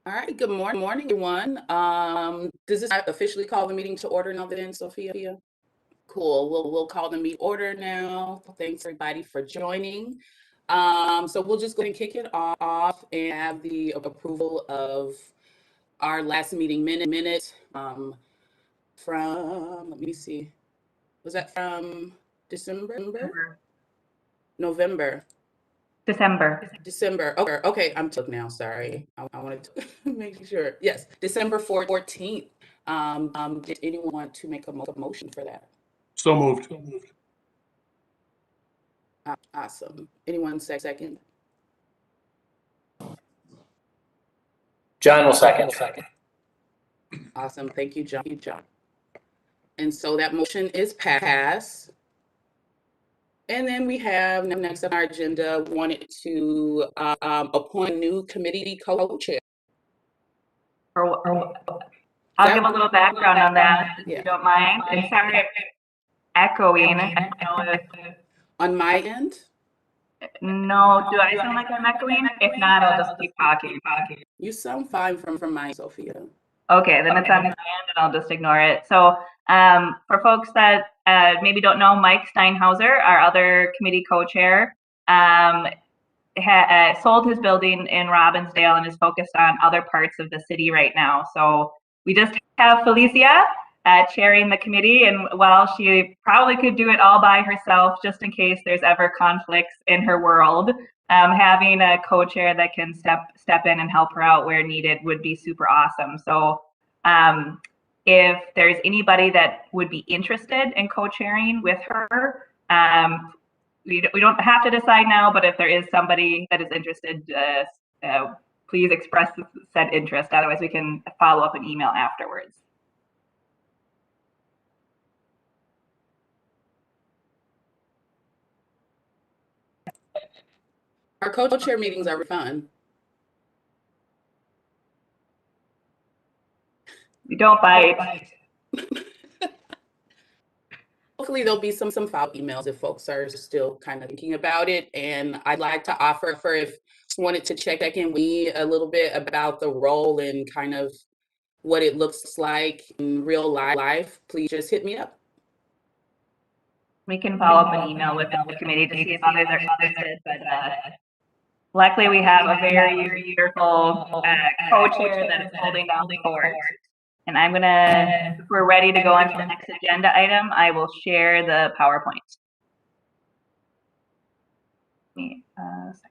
All right, good morning, everyone. Does this officially call the meeting to order now then, Sophia? Cool. We'll call the meeting order now. Thanks everybody for joining. So we'll just go ahead and kick it off and have the approval of our last meeting minute from, let me see, was that from December? November. December. Okay. I'm took now. Sorry. I wanted to make sure. Yes, December 14th. Did anyone want to make a motion for that? So moved. Awesome. Anyone second? John will second. Awesome. Thank you, John. And so that motion is passed. And then we have next on our agenda, wanted to appoint a new committee co-chair. I'll give a little background on that, if you don't mind. And sorry if echoing. I don't know if... On my end? No, do I sound like I'm echoing? If not, I'll just keep talking. You sound fine from my Sophia. Okay, then it's on my end and I'll just ignore it. So for folks that maybe don't know, Mike Steinhauser, our other committee co-chair, sold his building in Robbinsdale and is focused on other parts of the city right now. So we just have Felicia chairing the committee, and while she probably could do it all by herself, just in case there's ever conflicts in her world, having a co-chair that can step in and help her out where needed would be super awesome. So if there's anybody that would be interested in co-chairing with her, we don't have to decide now, but if there is somebody that is interested, please express said interest. Otherwise, we can follow up an email afterwards. Our co-chair meetings are fun. We don't bite. Hopefully there'll be some follow-up emails if folks are still kind of thinking about it. And I'd like to offer for if you wanted to check in with me a little bit about the role and kind of what it looks like in real life, please just hit me up. We can follow up an email with the committee to see if others are interested, but luckily we have a very beautiful co-chair that is holding down the fort. And I'm gonna, if we're ready to go on to the next agenda item, I will share the PowerPoint. Give me a second.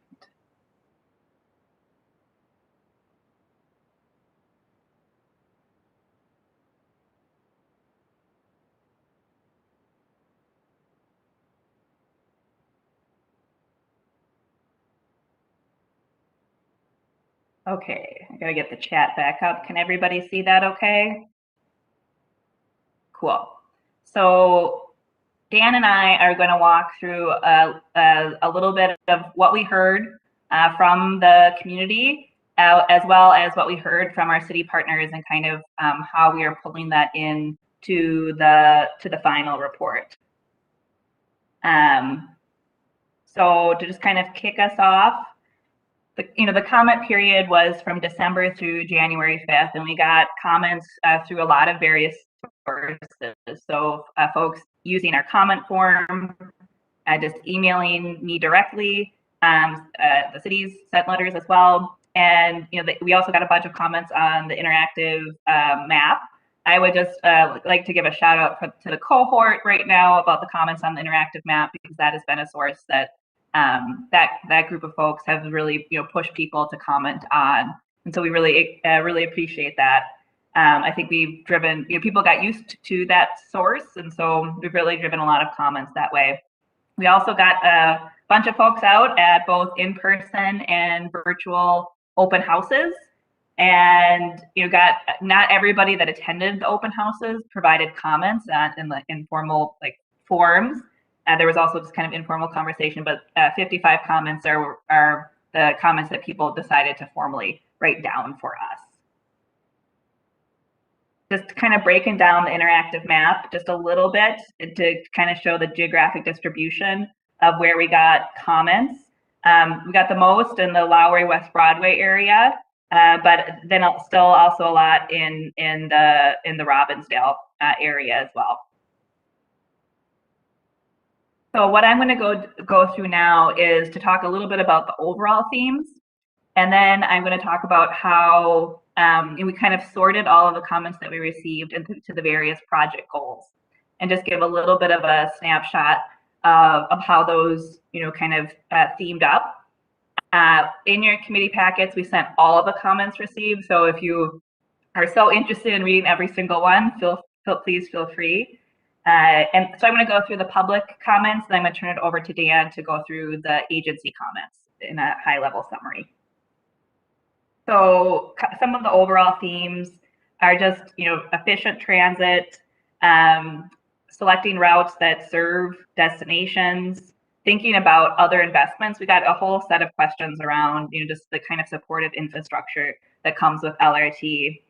Okay, I gotta get the chat back up. Can everybody see that okay? Cool. So Dan and I are going to walk through a little bit of what we heard from the community, as well as what we heard from our city partners, and kind of how we are pulling that in to the final report. So to just kind of kick us off, the comment period was from December through January 5th, and we got comments through a lot of various sources. So folks using our comment form, just emailing me directly, the cities sent letters as well. And we also got a bunch of comments on the interactive map. I would just like to give a shout out to the cohort right now about the comments on the interactive map, because that has been a source that that group of folks have really pushed people to comment on, and so we really appreciate that. I think we've driven people got used to that source, and so we've really driven a lot of comments that way. We also got a bunch of folks out at both in-person and virtual open houses, and got not everybody that attended the open houses provided comments in the informal forums. There was also just kind of informal conversation, but 55 comments are the comments that people decided to formally write down for us. Just kind of breaking down the interactive map just a little bit to kind of show the geographic distribution of where we got comments. We got the most in the Lowry West Broadway area, but then still also a lot in the Robbinsdale area as well. So what I'm going to go through now is to talk a little bit about the overall themes, and then I'm going to talk about how we kind of sorted all of the comments that we received into the various project goals, and just give a little bit of a snapshot of how those kind of themed up. In your committee packets, we sent all of the comments received. So if you are so interested in reading every single one, please feel free. And so I'm going to go through the public comments, and I'm going to turn it over to Dan to go through the agency comments in a high-level summary. So some of the overall themes are just, efficient transit, selecting routes that serve destinations, thinking about other investments. We got a whole set of questions around, just the kind of supportive infrastructure that comes with LRT.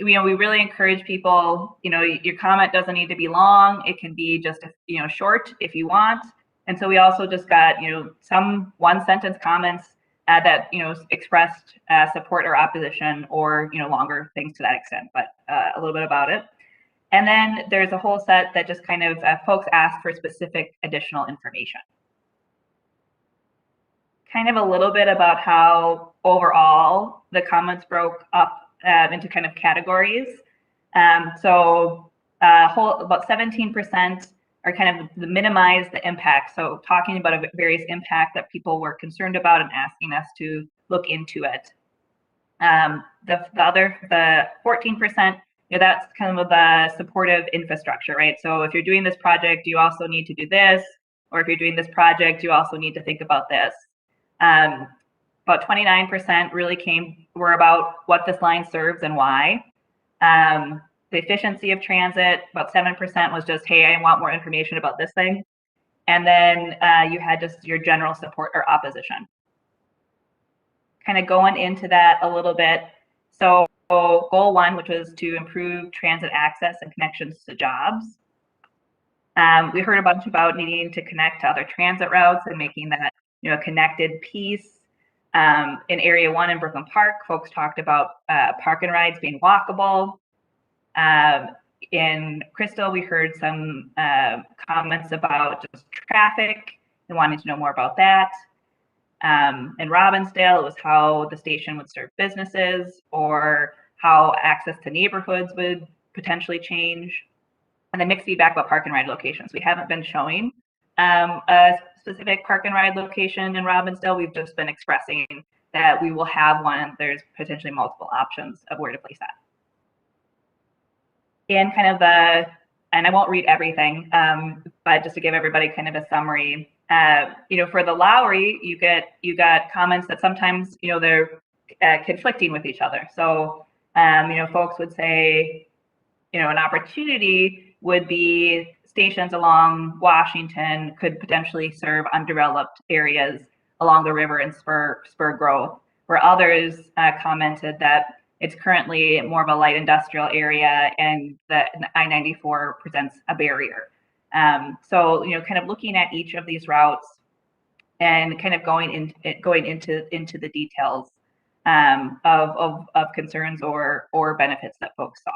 We really encourage people, your comment doesn't need to be long. It can be just, short if you want. And so we also just got, some one-sentence comments that, expressed support or opposition, or, longer things to that extent, but a little bit about it. And then there's a whole set that just kind of folks ask for specific additional information. Kind of a little bit about how overall the comments broke up into kind of categories. So about 17% are kind of the minimize the impact. So talking about a various impact that people were concerned about and asking us to look into it. The 14%, that's kind of the supportive infrastructure, right? So if you're doing this project, you also need to do this, or if you're doing this project, you also need to think about this. About 29% really were about what this line serves and why. The efficiency of transit, about 7% was just, hey, I want more information about this thing. And then you had just your general support or opposition. Kind of going into that a little bit. So goal 1, which was to improve transit access and connections to jobs. We heard a bunch about needing to connect to other transit routes and making that a connected piece. In Area 1 in Brooklyn Park, folks talked about park and rides being walkable. In Crystal, we heard some comments about just traffic and wanting to know more about that. In Robbinsdale, it was how the station would serve businesses, or how access to neighborhoods would potentially change. And then mixed feedback about park and ride locations. We haven't been showing a specific park and ride location in Robbinsdale. We've just been expressing that we will have one. There's potentially multiple options of where to place that. And kind of and I won't read everything, but just to give everybody kind of a summary, for the Lowry, you got comments that sometimes, they're conflicting with each other. So, folks would say, an opportunity would be stations along Washington could potentially serve undeveloped areas along the river and spur growth, where others commented that it's currently more of a light industrial area and that I-94 presents a barrier. So, kind of looking at each of these routes and kind of going into the details of concerns or benefits that folks saw.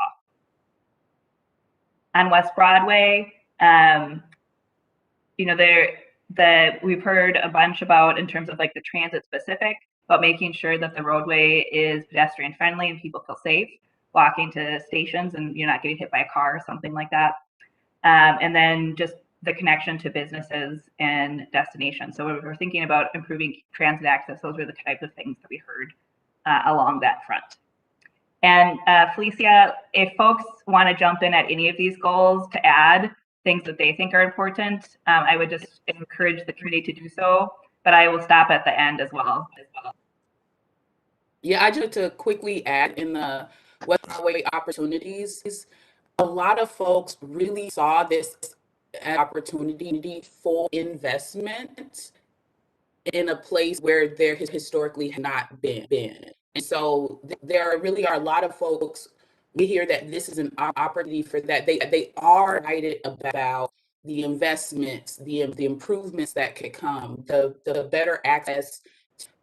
On West Broadway, we've heard a bunch about, in terms of like the transit specific, but making sure that the roadway is pedestrian friendly and people feel safe walking to stations and you're not getting hit by a car or something like that. And then just the connection to businesses and destinations. So we're thinking about improving transit access. Those were the types of things that we heard along that front. And Felicia, if folks want to jump in at any of these goals to add things that they think are important, I would just encourage the committee to do so, but I will stop at the end as well. Yeah, I just to quickly add, in the West Broadway opportunities, a lot of folks really saw this as an opportunity for investment in a place where there has historically not been. And so there really are a lot of folks, we hear that this is an opportunity for that. They are excited about the investments, the improvements that could come, the better access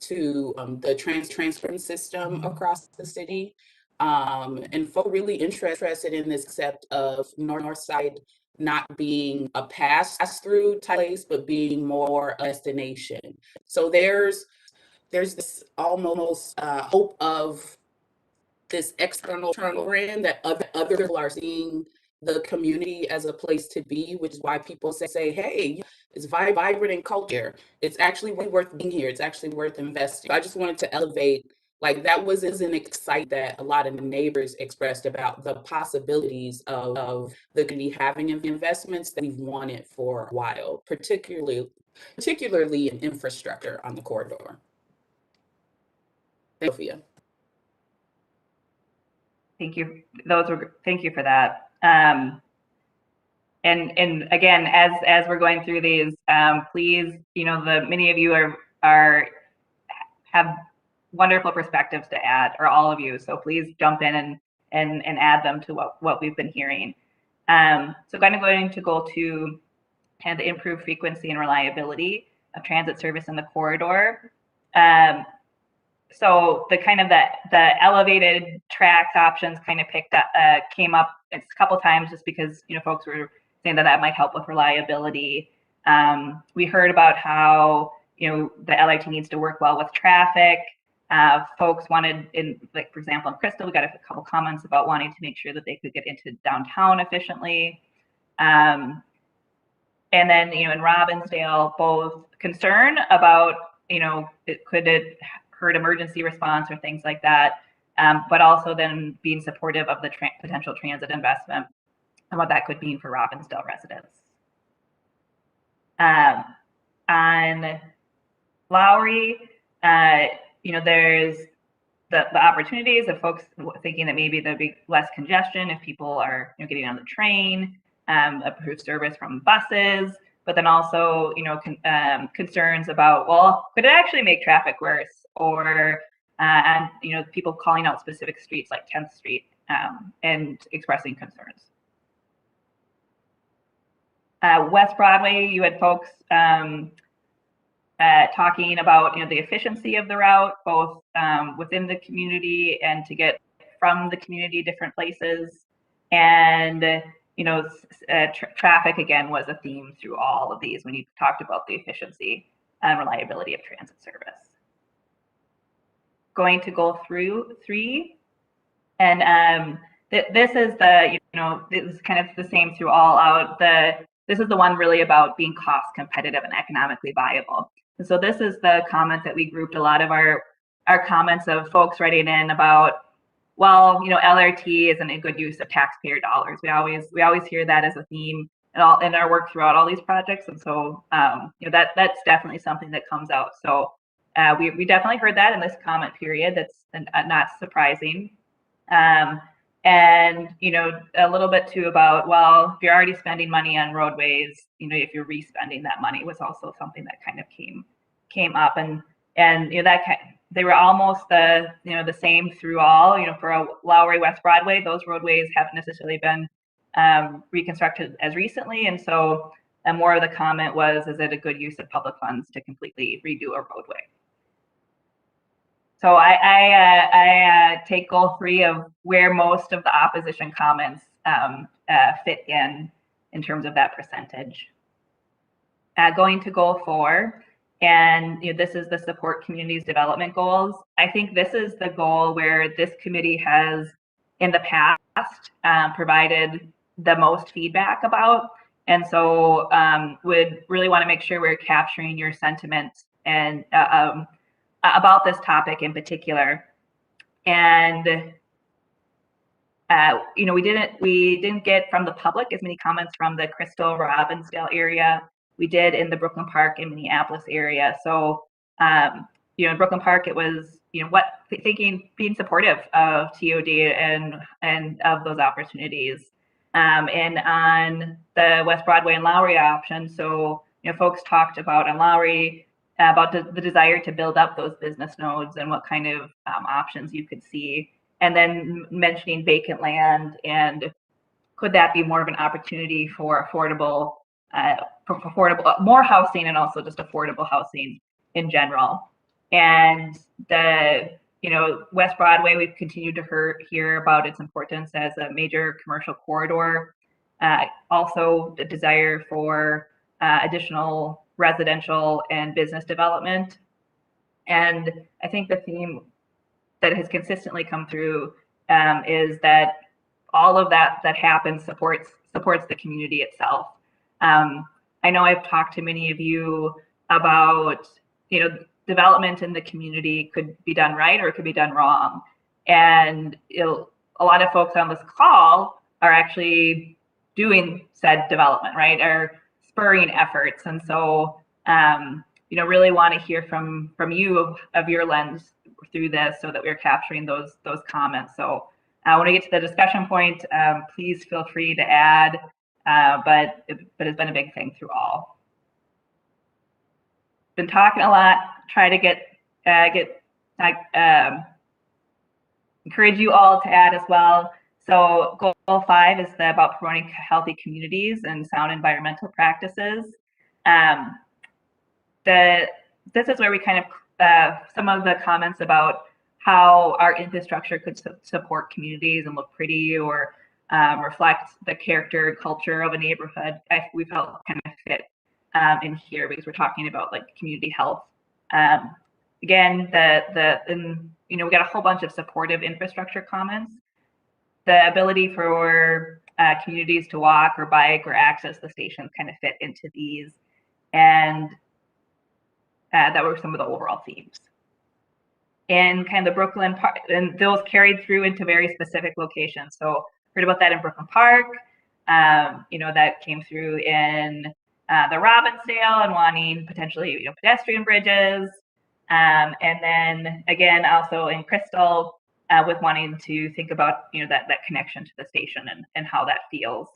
to the transport system across the city. And folks really interested in this concept of North Side not being a pass-through type place, but being more a destination. So there's this almost hope of this external brand that other people are seeing the community as a place to be, which is why people say, hey, it's vibrant in culture. It's actually really worth being here. It's actually worth investing. I just wanted to elevate, like that was an excite that a lot of neighbors expressed about the possibilities of the community having investments that we've wanted for a while, particularly in infrastructure on the corridor. Sophia. Thank you. Thank you for that. And again, as we're going through these, please, many of you have wonderful perspectives to add, or all of you. So please jump in and add them to what we've been hearing. So kind of going to go to kind of the improved frequency and reliability of transit service in the corridor. So the elevated tracks options kind of came up a couple times just because folks were saying that might help with reliability. We heard about how the LRT needs to work well with traffic. Folks wanted, for example, in Crystal, we got a couple comments about wanting to make sure that they could get into downtown efficiently. And then in Robbinsdale, both concern about could it hurt emergency response or things like that, but also then being supportive of the potential transit investment and what that could mean for Robbinsdale residents. On Lowry, there's the opportunities of folks thinking that maybe there'll be less congestion if people are getting on the train, improved service from buses, but then also concerns about, well, could it actually make traffic worse, or and people calling out specific streets like 10th Street and expressing concerns. West Broadway, you had folks talking about the efficiency of the route, both within the community and to get from the community different places. And traffic again was a theme through all of these when you talked about the efficiency and reliability of transit service. Going to go through 3, and this is the this is kind of the same through all out. This is the one really about being cost competitive and economically viable. And so this is the comment that we grouped a lot of our comments of folks writing in about, well, LRT isn't a good use of taxpayer dollars. We always hear that as a theme in our work throughout all these projects, and so that's definitely something that comes out. So we definitely heard that in this comment period. That's not surprising. And a little bit too about, well, if you're already spending money on roadways, if you're re-spending that money was also something that kind of came up, and they were almost the same through all. For Lowry West Broadway, those roadways haven't necessarily been reconstructed as recently, and so more of the comment was, is it a good use of public funds to completely redo a roadway? So I take goal 3 of where most of the opposition comments fit in terms of that percentage. Going to goal 4, and this is the support communities development goals. I think this is the goal where this committee has in the past provided the most feedback about, and so would really want to make sure we're capturing your sentiments and about this topic in particular. And we didn't get from the public as many comments from the Crystal Robbinsdale area. We did in the Brooklyn Park and Minneapolis area. So in Brooklyn Park, it was being supportive of TOD and of those opportunities. And on the West Broadway and Lowry option, so folks talked about on Lowry about the desire to build up those business nodes and what kind of options you could see, and then mentioning vacant land and could that be more of an opportunity for affordable more housing and also just affordable housing in general. And West Broadway, we've continued to hear about its importance as a major commercial corridor. Also, the desire for additional residential and business development. And I think the theme that has consistently come through is that all of that happens supports the community itself. I know I've talked to many of you about, development in the community could be done right or it could be done wrong. And a lot of folks on this call are actually doing said development, right? Are spurring efforts. And so, really want to hear from you of your lens through this so that we're capturing those comments. So when we get to the discussion point, please feel free to add, but it's been a big thing through all. Been talking a lot, try to encourage you all to add as well. So goal 5 is about promoting healthy communities and sound environmental practices. This is where we kind of, some of the comments about how our infrastructure could support communities and look pretty or reflect the character and culture of a neighborhood, we felt kind of fit in here because we're talking about like community health. Again, we got a whole bunch of supportive infrastructure comments. The ability for communities to walk or bike or access the stations kind of fit into these, and that were some of the overall themes. In kind of the Brooklyn Park, and those carried through into very specific locations. So heard about that in Brooklyn Park. That came through in the Robbinsdale and wanting potentially pedestrian bridges. And then again, also in Crystal, with wanting to think about that connection to the station and how that feels.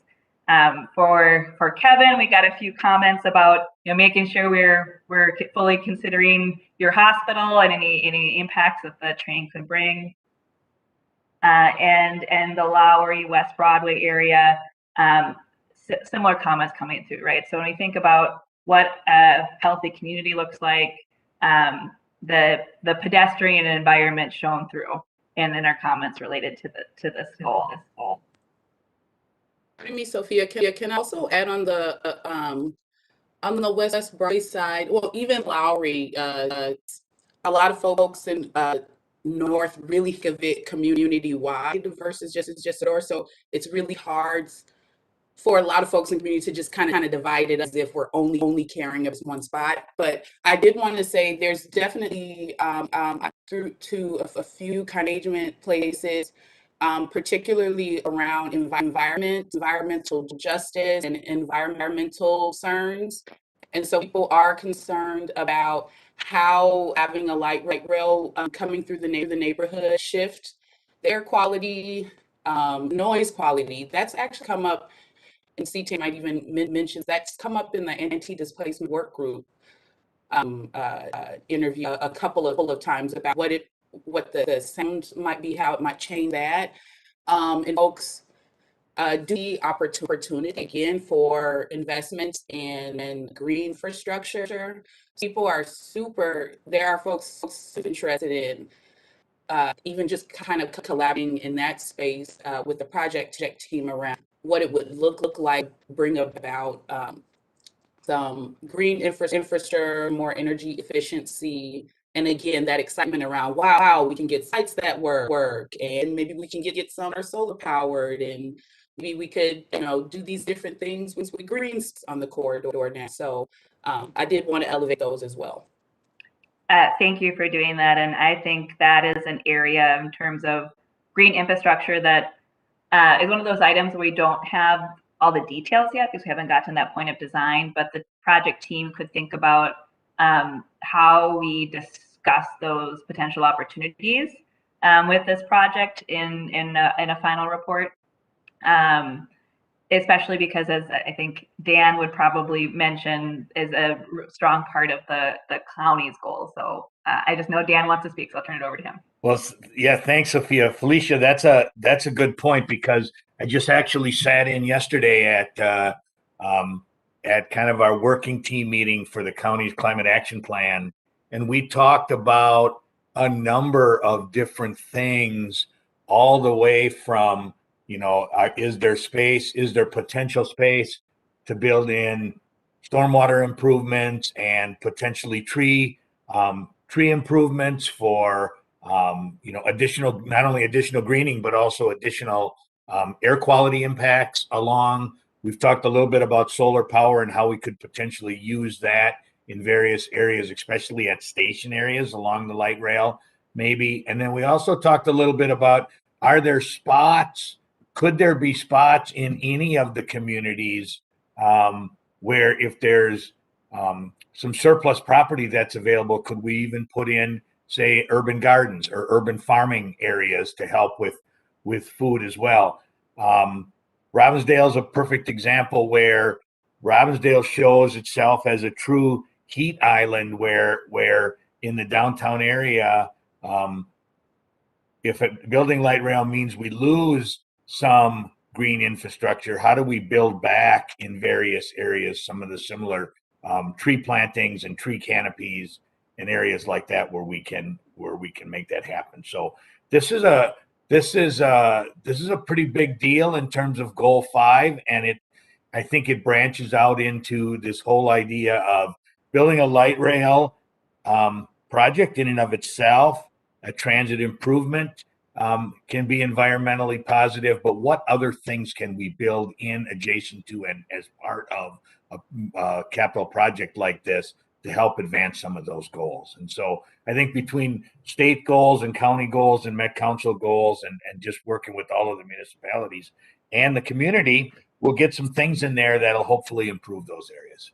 For Kevin, we got a few comments about making sure we're fully considering your hospital and any impacts that the train could bring. And the Lowry West Broadway area, similar comments coming through, right? So when we think about what a healthy community looks like, the pedestrian environment shown through, and then our comments related to this goal. Me, Sophia, can I also add on the West Broadway side, well, even Lowry, a lot of folks in North really think of it community-wide versus just a door. So it's really hard for a lot of folks in the community to just kind of divide it as if we're only caring about one spot. But I did want to say there's definitely through to a few kind of engagement places, particularly around environmental justice and environmental concerns. And so people are concerned about how having a light rail coming through the neighborhood shift the air quality, noise quality. That's actually come up, and CT might even mention that's come up in the anti-displacement work group interview a couple of times about what the sound might be, how it might change that. And folks do the opportunity again for investments in green infrastructure. People are there are folks super interested in even just kind of collaborating in that space with the project team around what it would look like, bring about some green infrastructure, more energy efficiency, and again, that excitement around, wow, we can get sites that work, and maybe we can get some that are solar powered, and maybe we could, do these different things with greens on the corridor now. So I did want to elevate those as well. Thank you for doing that. And I think that is an area in terms of green infrastructure that is one of those items where we don't have all the details yet because we haven't gotten to that point of design, but the project team could think about how we discuss those potential opportunities with this project in a final report. Especially because, as I think Dan would probably mention, is a strong part of the county's goal. So I just know Dan wants to speak, so I'll turn it over to him. Well, yeah, thanks, Sophia. Felicia, that's a good point, because I just actually sat in yesterday at kind of our working team meeting for the county's climate action plan, and we talked about a number of different things, all the way from, is there potential space to build in stormwater improvements and potentially tree improvements for additional, not only additional greening, but also additional air quality impacts along. We've talked a little bit about solar power and how we could potentially use that in various areas, especially at station areas along the light rail, maybe. And then we also talked a little bit about, could there be spots in any of the communities where, if there's some surplus property that's available, could we even put in, say, urban gardens or urban farming areas to help with food as well? Robbinsdale is a perfect example where Robbinsdale shows itself as a true heat island where in the downtown area, if building light rail means we lose some green infrastructure, how do we build back in various areas some of the similar tree plantings and tree canopies and areas like that where we can make that happen? So this is a pretty big deal in terms of goal 5, and I think it branches out into this whole idea of building a light rail project in and of itself. A transit improvement can be environmentally positive, but what other things can we build in adjacent to and as part of a capital project like this to help advance some of those goals? And so I think between state goals and county goals and Met Council goals and just working with all of the municipalities and the community, we'll get some things in there that'll hopefully improve those areas.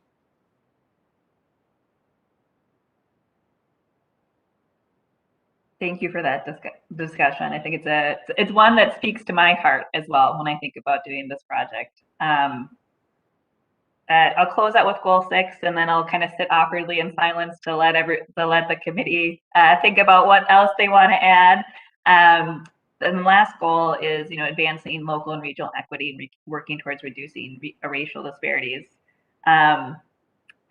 Thank you for that discussion. I think it's one that speaks to my heart as well when I think about doing this project. I'll close out with goal 6, and then I'll kind of sit awkwardly in silence to let the committee think about what else they want to add. And the last goal is, advancing local and regional equity and working towards reducing racial disparities. One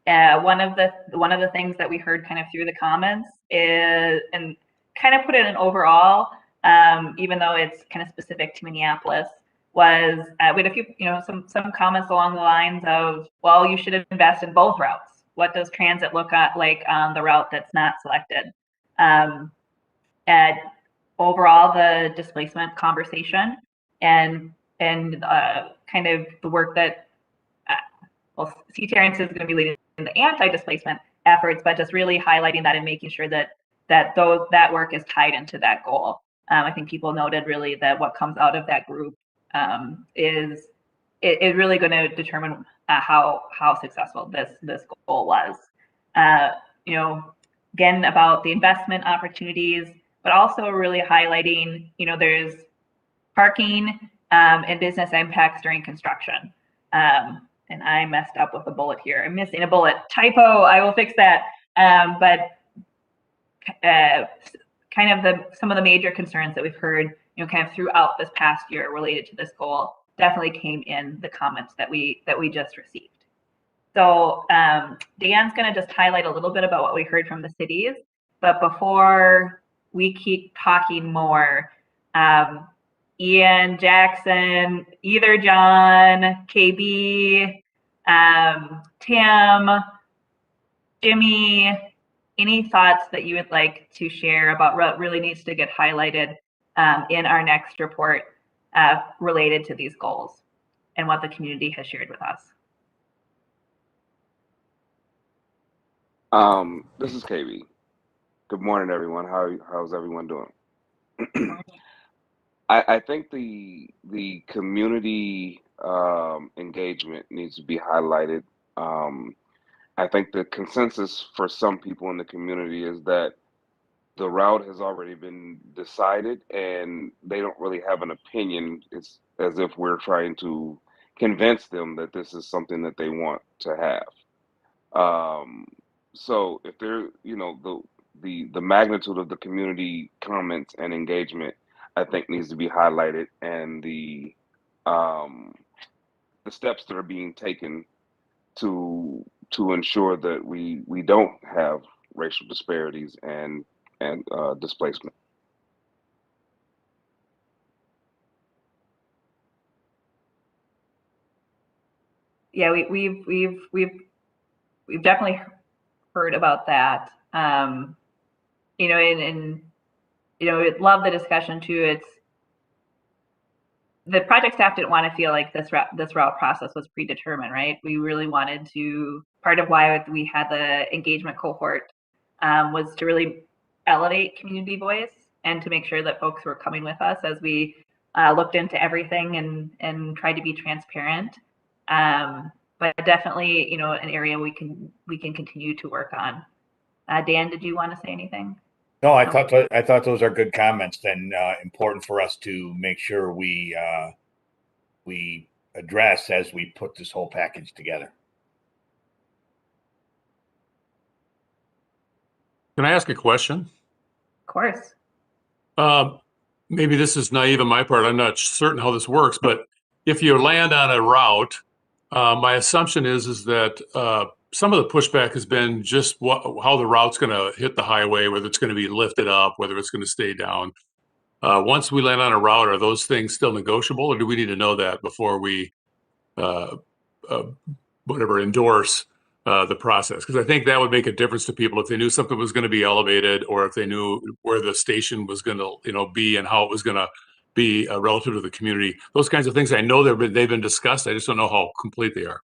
of the things that we heard kind of through the comments is, and kind of put it in overall, even though it's kind of specific to Minneapolis, was we had a few, some comments along the lines of, well, you should invest in both routes. What does transit look like on the route that's not selected? And overall, the displacement conversation and kind of the work that, Terrence is going to be leading the anti-displacement efforts, but just really highlighting that and making sure that that work is tied into that goal. I think people noted really that what comes out of that group is really going to determine how successful this goal was. Again, about the investment opportunities, but also really highlighting, there's parking and business impacts during construction. And I messed up with a bullet here. I'm missing a bullet. Typo, I will fix that. But kind of some of the major concerns that we've heard, kind of throughout this past year related to this goal definitely came in the comments that we just received. So Dan's going to just highlight a little bit about what we heard from the cities. But before we keep talking more, Ian, Jackson, either John, KB, Tim, Jimmy, any thoughts that you would like to share about what really needs to get highlighted in our next report related to these goals and what the community has shared with us? This is KB. Good morning, everyone. How's everyone doing? I think the community engagement needs to be highlighted. I think the consensus for some people in the community is that the route has already been decided and they don't really have an opinion. It's as if we're trying to convince them that this is something that they want to have. So if they're, the magnitude of the community comments and engagement, I think needs to be highlighted, and the steps that are being taken to ensure that we don't have racial disparities and displacement. Yeah, we've definitely heard about that. You know, and you know, love the discussion too. It's the project staff didn't want to feel like this route process was predetermined, right? We really wanted to. Part of why we had the engagement cohort was to really elevate community voice and to make sure that folks were coming with us as we looked into everything and tried to be transparent. But definitely, you know, an area we can continue to work on. Dan, did you want to say anything? No, I thought those are good comments and important for us to make sure we address as we put this whole package together. Can I ask a question? Of course. Maybe this is naive on my part. I'm not certain how this works, but if you land on a route, my assumption is that some of the pushback has been just how the route's going to hit the highway, whether it's going to be lifted up, whether it's going to stay down. Once we land on a route, are those things still negotiable, or do we need to know that before we endorse the process? Because I think that would make a difference to people if they knew something was going to be elevated, or if they knew where the station was going to, you know, be and how it was going to be relative to the community. Those kinds of things, I know they've been discussed. I just don't know how complete they are.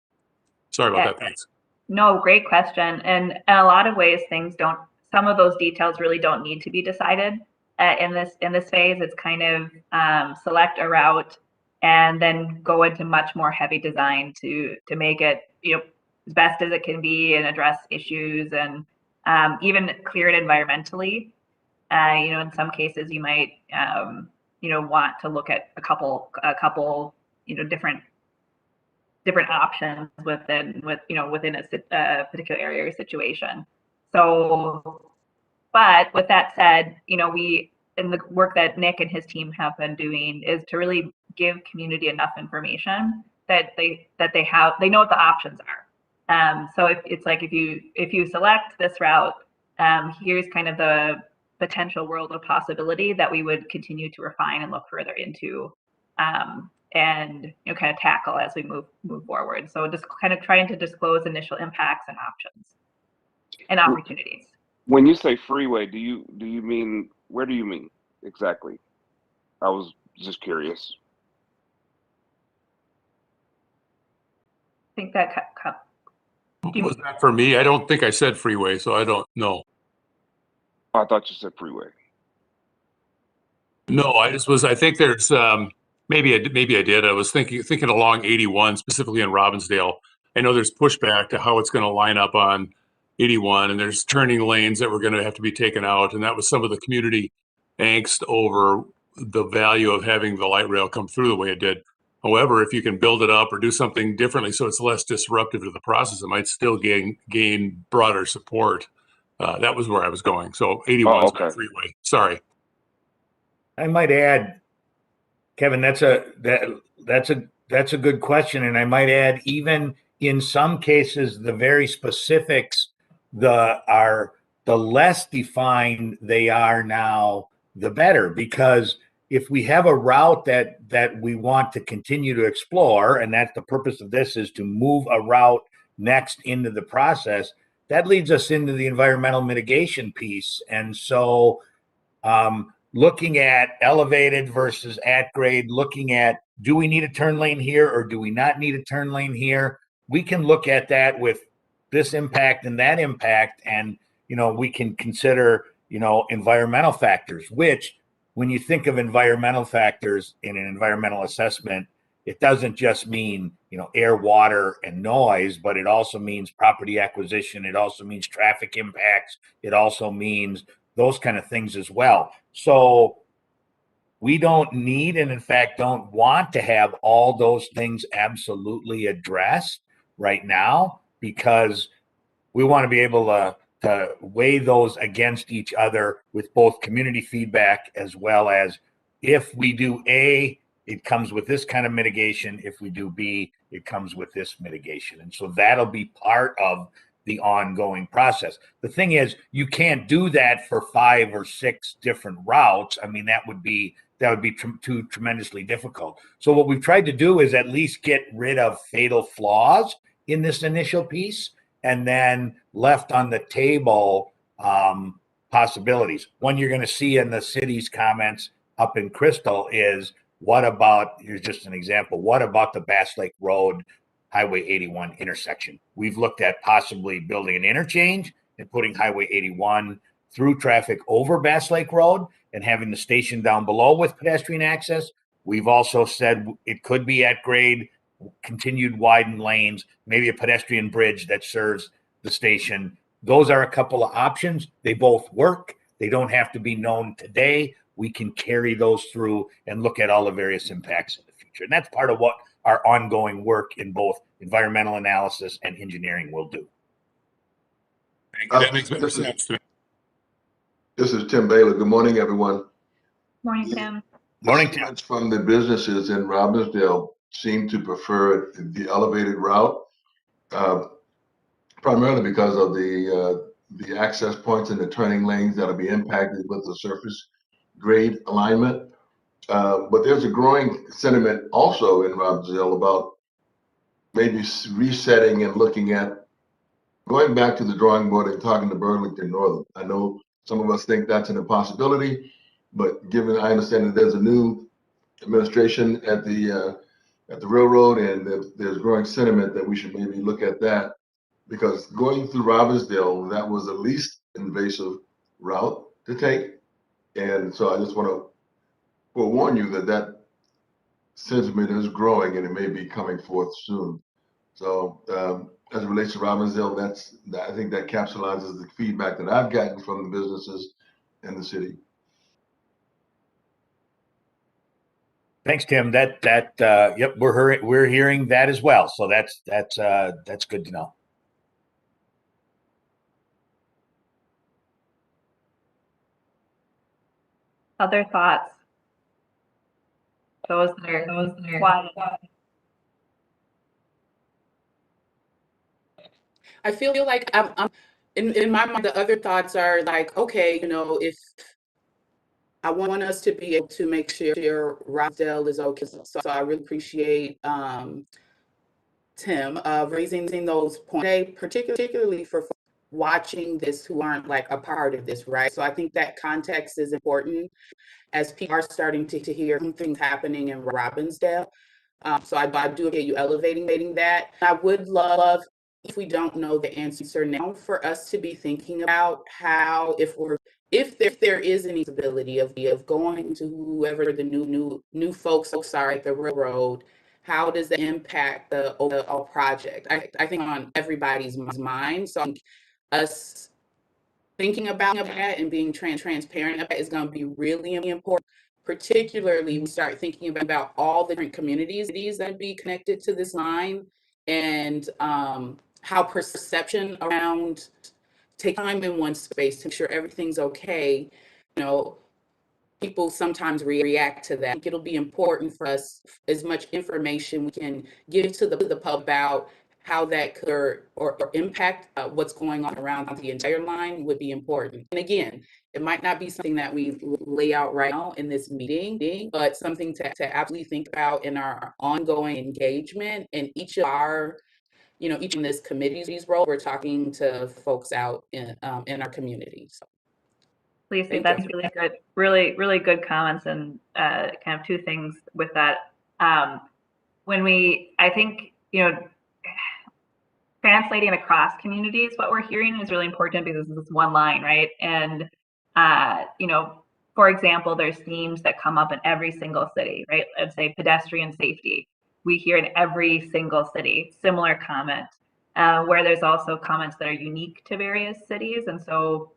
Sorry about that. Thanks. No, great question. And in a lot of ways, some of those details really don't need to be decided in this phase. It's kind of select a route and then go into much more heavy design to make it, you know, as best as it can be and address issues and even clear it environmentally. You know, in some cases you might, you know, want to look at a couple, you know, different options within a particular area or situation. So, but with that said, you know, in the work that Nick and his team have been doing is to really give community enough information that they know what the options are. So it's like if you select this route, here's kind of the potential world of possibility that we would continue to refine and look further into. And, you know, kind of tackle as we move forward. So just kind of trying to disclose initial impacts and options and opportunities. When you say freeway, do you mean, where do you mean exactly? I was just curious. I think that Was that for me? I don't think I said freeway, so I don't know. I thought you said freeway. No, I think there's maybe I did. I was thinking along 81, specifically in Robbinsdale. I know there's pushback to how it's going to line up on 81, and there's turning lanes that were going to have to be taken out, and that was some of the community angst over the value of having the light rail come through the way it did. However, if you can build it up or do something differently so it's less disruptive to the process, it might still gain broader support. That was where I was going. So 81 is not freeway. Sorry. I might add, Kevin, that's a good question, and I might add, even in some cases, the very specifics, the less defined they are now, the better. Because if we have a route that we want to continue to explore, and that's the purpose of this, is to move a route next into the process, that leads us into the environmental mitigation piece, and so. Looking at elevated versus at grade, looking at, do we need a turn lane here or do we not need a turn lane here? We can look at that with this impact and that impact, and, you know, we can consider, you know, environmental factors, which when you think of environmental factors in an environmental assessment, it doesn't just mean, you know, air, water, and noise, but it also means property acquisition. It also means traffic impacts. It also means those kind of things as well. So we don't need, and in fact don't want to have all those things absolutely addressed right now, because we want to be able to weigh those against each other with both community feedback, as well as, if we do A, it comes with this kind of mitigation. If we do B, it comes with this mitigation. And so that'll be part of the ongoing process. The thing is, you can't do that for 5 or 6 different routes. I mean, that would be too tremendously difficult. So what we've tried to do is at least get rid of fatal flaws in this initial piece, and then left on the table possibilities. One you're going to see in the city's comments up in Crystal is, what about, here's just an example, what about the Bass Lake Road Highway 81 intersection? We've looked at possibly building an interchange and putting Highway 81 through traffic over Bass Lake Road and having the station down below with pedestrian access. We've also said it could be at grade, continued widened lanes, maybe a pedestrian bridge that serves the station. Those are a couple of options. They both work. They don't have to be known today. We can carry those through and look at all the various impacts in the future. And that's part of what our ongoing work in both environmental analysis and engineering will do. Thank you. That makes better sense to me. This is Tim Baylor. Good morning, everyone. Morning, Tim. Morning, Tim. Estimates from the businesses in Robbinsdale seem to prefer the elevated route, primarily because of the access points and the turning lanes that'll be impacted with the surface grade alignment. But there's a growing sentiment also in Robbinsdale about maybe resetting and looking at going back to the drawing board and talking to Burlington Northern. I know some of us think that's an impossibility, but given I understand that there's a new administration at the railroad, and there's growing sentiment that we should maybe look at that, because going through Robbinsdale, that was the least invasive route to take. And so I just want to forewarn you that that sentiment is growing and it may be coming forth soon. So as it relates to Robbinsdale, I think that capsulizes the feedback that I've gotten from the businesses in the city. Thanks, Tim. Yep, we're hearing that as well. So that's good to know. Other thoughts? Those that are quiet. I feel like I'm in my mind, the other thoughts are like, okay, if I want us to be able to make sure Robbinsdale is okay. So I really appreciate Tim raising those points today, particularly for watching this who aren't like a part of this, right? So I think that context is important as people are starting to hear things happening in Robbinsdale. So I do appreciate you elevating that. I would love, if we don't know the answer now, for us to be thinking about how, if there is any ability of going to whoever the new folks are at the railroad, how does that impact the overall project? I think on everybody's mind. So I think us thinking about that and being transparent about it is going to be really important, particularly when we start thinking about all the different communities that be connected to this line, and how perception around take time in one space to make sure everything's okay, people sometimes react to that. I think it'll be important for us, as much information we can give to the pub about how that could or impact what's going on around the entire line would be important. And again, it might not be something that we lay out right now in this meeting, but something to absolutely think about in our ongoing engagement and each of our, each in this committee's role. We're talking to folks out in our community. So. Lisa, that's really good, really good comments, and kind of two things with that. I think, translating across communities, what we're hearing is really important because this is one line, right? And, for example, there's themes that come up in every single city, right? Let's say pedestrian safety. We hear in every single city, similar comment, where there's also comments that are unique to various cities. And so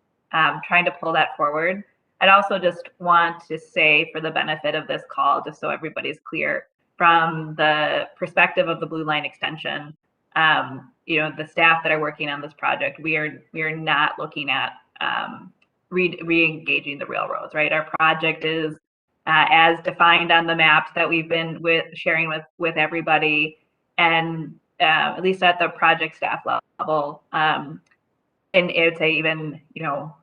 trying to pull that forward. I'd also just want to say, for the benefit of this call, just so everybody's clear, from the perspective of the Blue Line extension, the staff that are working on this project, we are not looking at re-engaging the railroads, right? Our project is as defined on the maps that we've been sharing with everybody, and at least at the project staff level, and I would say even,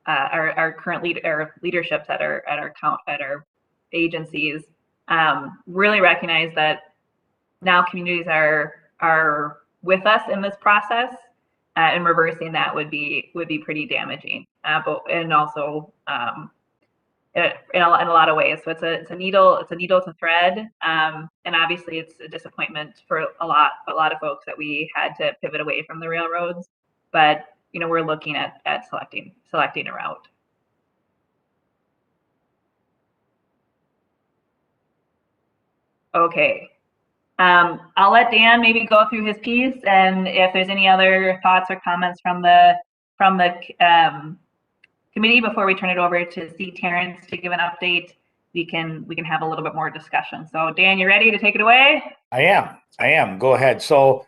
our current leaderships at our agencies really recognize that now communities are with us in this process, and reversing that would be pretty damaging, and also in a lot of ways. So it's a needle to thread, and obviously it's a disappointment for a lot of folks that we had to pivot away from the railroads, but we're looking at selecting a route. Okay. I'll let Dan maybe go through his piece, and if there's any other thoughts or comments from the committee before we turn it over to see Terrence to give an update, we can have a little bit more discussion. So Dan, you ready to take it away? I am. Go ahead. So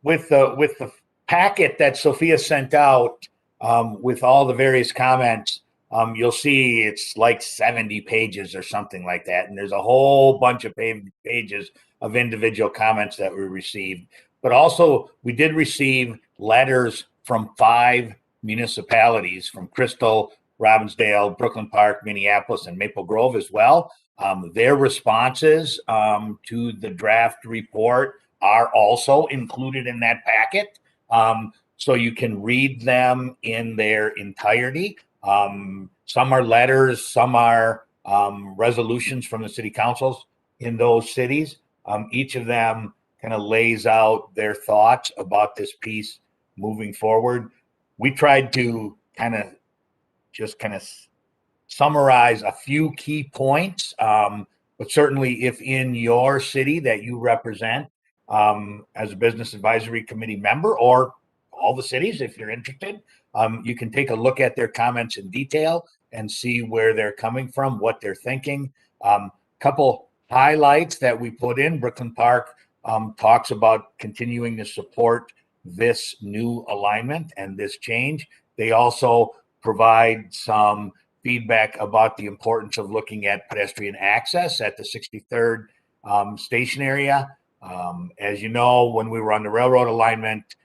with the packet that Sophia sent out, with all the various comments, you'll see it's like 70 pages or something like that. And there's a whole bunch of pages of individual comments that we received. But also we did receive letters from 5 municipalities, from Crystal, Robbinsdale, Brooklyn Park, Minneapolis, and Maple Grove as well. Their responses to the draft report are also included in that packet. So you can read them in their entirety. Some are letters, some are resolutions from the city councils in those cities. Each of them kind of lays out their thoughts about this piece moving forward. We tried to kind of summarize a few key points, but certainly if in your city that you represent as a business advisory committee member, or all the cities, if you're interested, you can take a look at their comments in detail and see where they're coming from, what they're thinking. Couple highlights that we put in: Brooklyn Park talks about continuing to support this new alignment and this change. They also provide some feedback about the importance of looking at pedestrian access at the 63rd station area. As you know, when we were on the railroad alignment,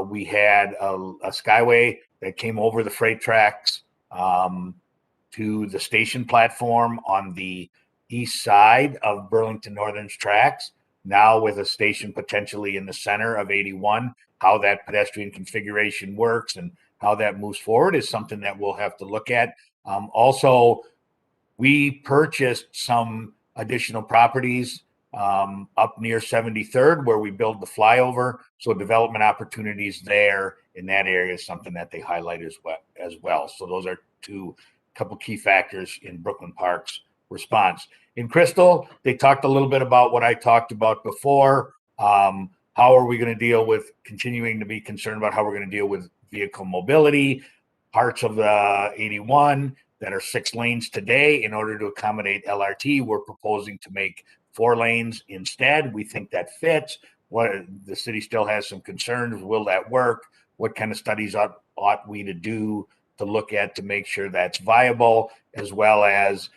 we had a skyway that came over the freight tracks to the station platform on the east side of Burlington Northern's tracks. Now with a station potentially in the center of 81, how that pedestrian configuration works and how that moves forward is something that we'll have to look at. Also, we purchased some additional properties up near 73rd where we build the flyover. So development opportunities there in that area is something that they highlight as well. So those are couple key factors in Brooklyn Park's response. In Crystal, they talked a little bit about what I talked about before. How are we going to deal with continuing to be concerned about how we're going to deal with vehicle mobility? Parts of the 81 that are 6 lanes today, in order to accommodate LRT, we're proposing to make 4 lanes instead. We think that fits. What the city still has some concerns. Will that work? What kind of studies ought we to do to look at to make sure that's viable, as well as,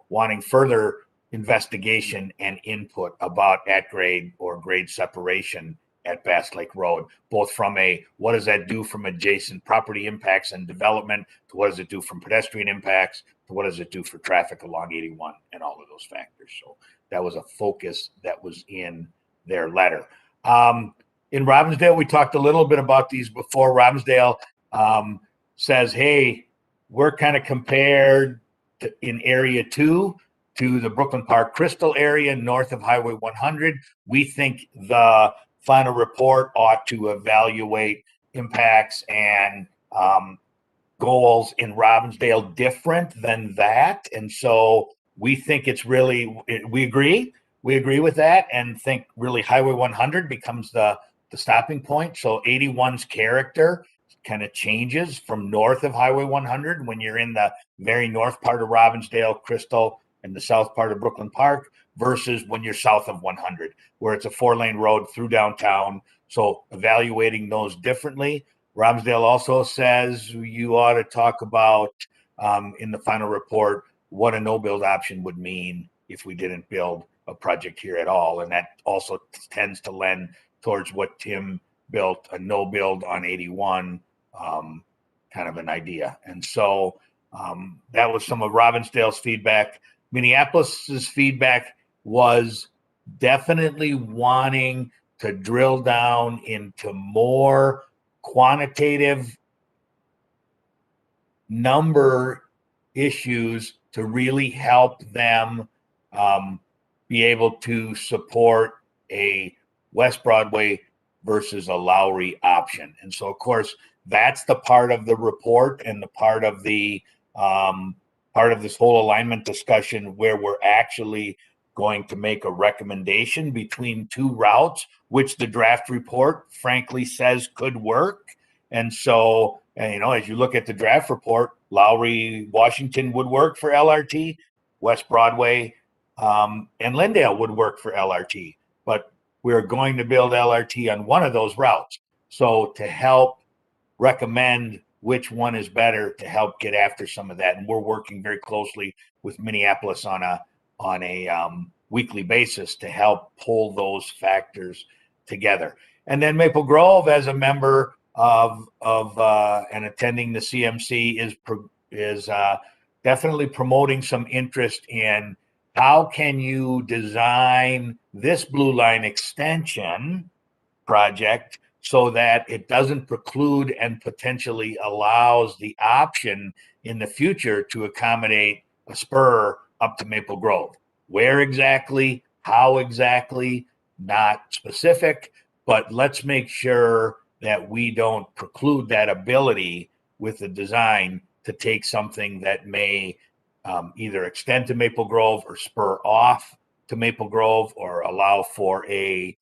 wanting further investigation and input about at grade or grade separation at Bass Lake Road, both from what does that do from adjacent property impacts and development, to what does it do from pedestrian impacts, to what does it do for traffic along 81 and all of those factors. So that was a focus that was in their letter. In Robbinsdale, we talked a little bit about these before. Robbinsdale says, hey, we're kind of compared in area 2 to the Brooklyn Park Crystal area north of Highway 100. We think the final report ought to evaluate impacts and goals in Robbinsdale different than that. And so we think it's really, we agree with that, and think really Highway 100 becomes the stopping point. So 81's character kind of changes from north of Highway 100 when you're in the very north part of Robbinsdale, Crystal, and the south part of Brooklyn Park, versus when you're south of 100, where it's a 4-lane road through downtown. So evaluating those differently. Robbinsdale also says you ought to talk about in the final report what a no-build option would mean if we didn't build a project here at all. And that also tends to lend towards what Tim built a no build on 81 kind of an idea. And so that was some of Robbinsdale's feedback. Minneapolis's feedback was definitely wanting to drill down into more quantitative number issues to really help them be able to support a West Broadway versus a Lowry option. And so, of course, that's the part of the report and the part of the part of this whole alignment discussion where we're actually going to make a recommendation between two routes, which the draft report frankly says could work. And so, you know, as you look at the draft report, Lowry, Washington would work for LRT, West Broadway, and Lindale would work for LRT. But we're going to build LRT on one of those routes. So to help recommend which one is better to help get after some of that. And we're working very closely with Minneapolis on a weekly basis to help pull those factors together. And then Maple Grove, as a member of and attending the CMC, is definitely promoting some interest in how can you design this Blue Line extension project so that it doesn't preclude and potentially allows the option in the future to accommodate a spur up to Maple Grove. Where exactly, how exactly, not specific, but let's make sure that we don't preclude that ability with the design to take something that may either extend to Maple Grove or spur off to Maple Grove or allow for a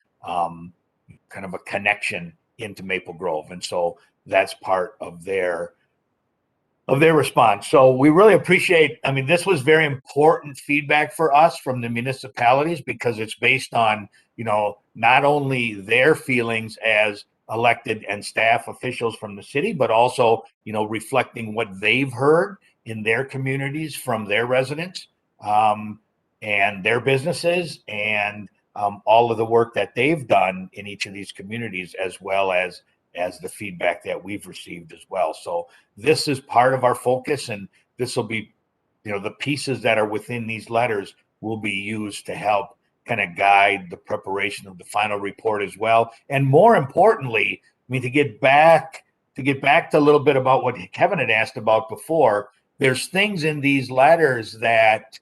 kind of a connection into Maple Grove. And so that's part of their response. So we really appreciate, I mean, this was very important feedback for us from the municipalities because it's based on, you know, not only their feelings as elected and staff officials from the city, but also, you know, reflecting what they've heard in their communities from their residents and their businesses and all of the work that they've done in each of these communities, as well as the feedback that we've received as well. So this is part of our focus, and this will be, you know, the pieces that are within these letters will be used to help kind of guide the preparation of the final report as well. And more importantly, I mean, to get back to a little bit about what Kevin had asked about before, there's things in these letters that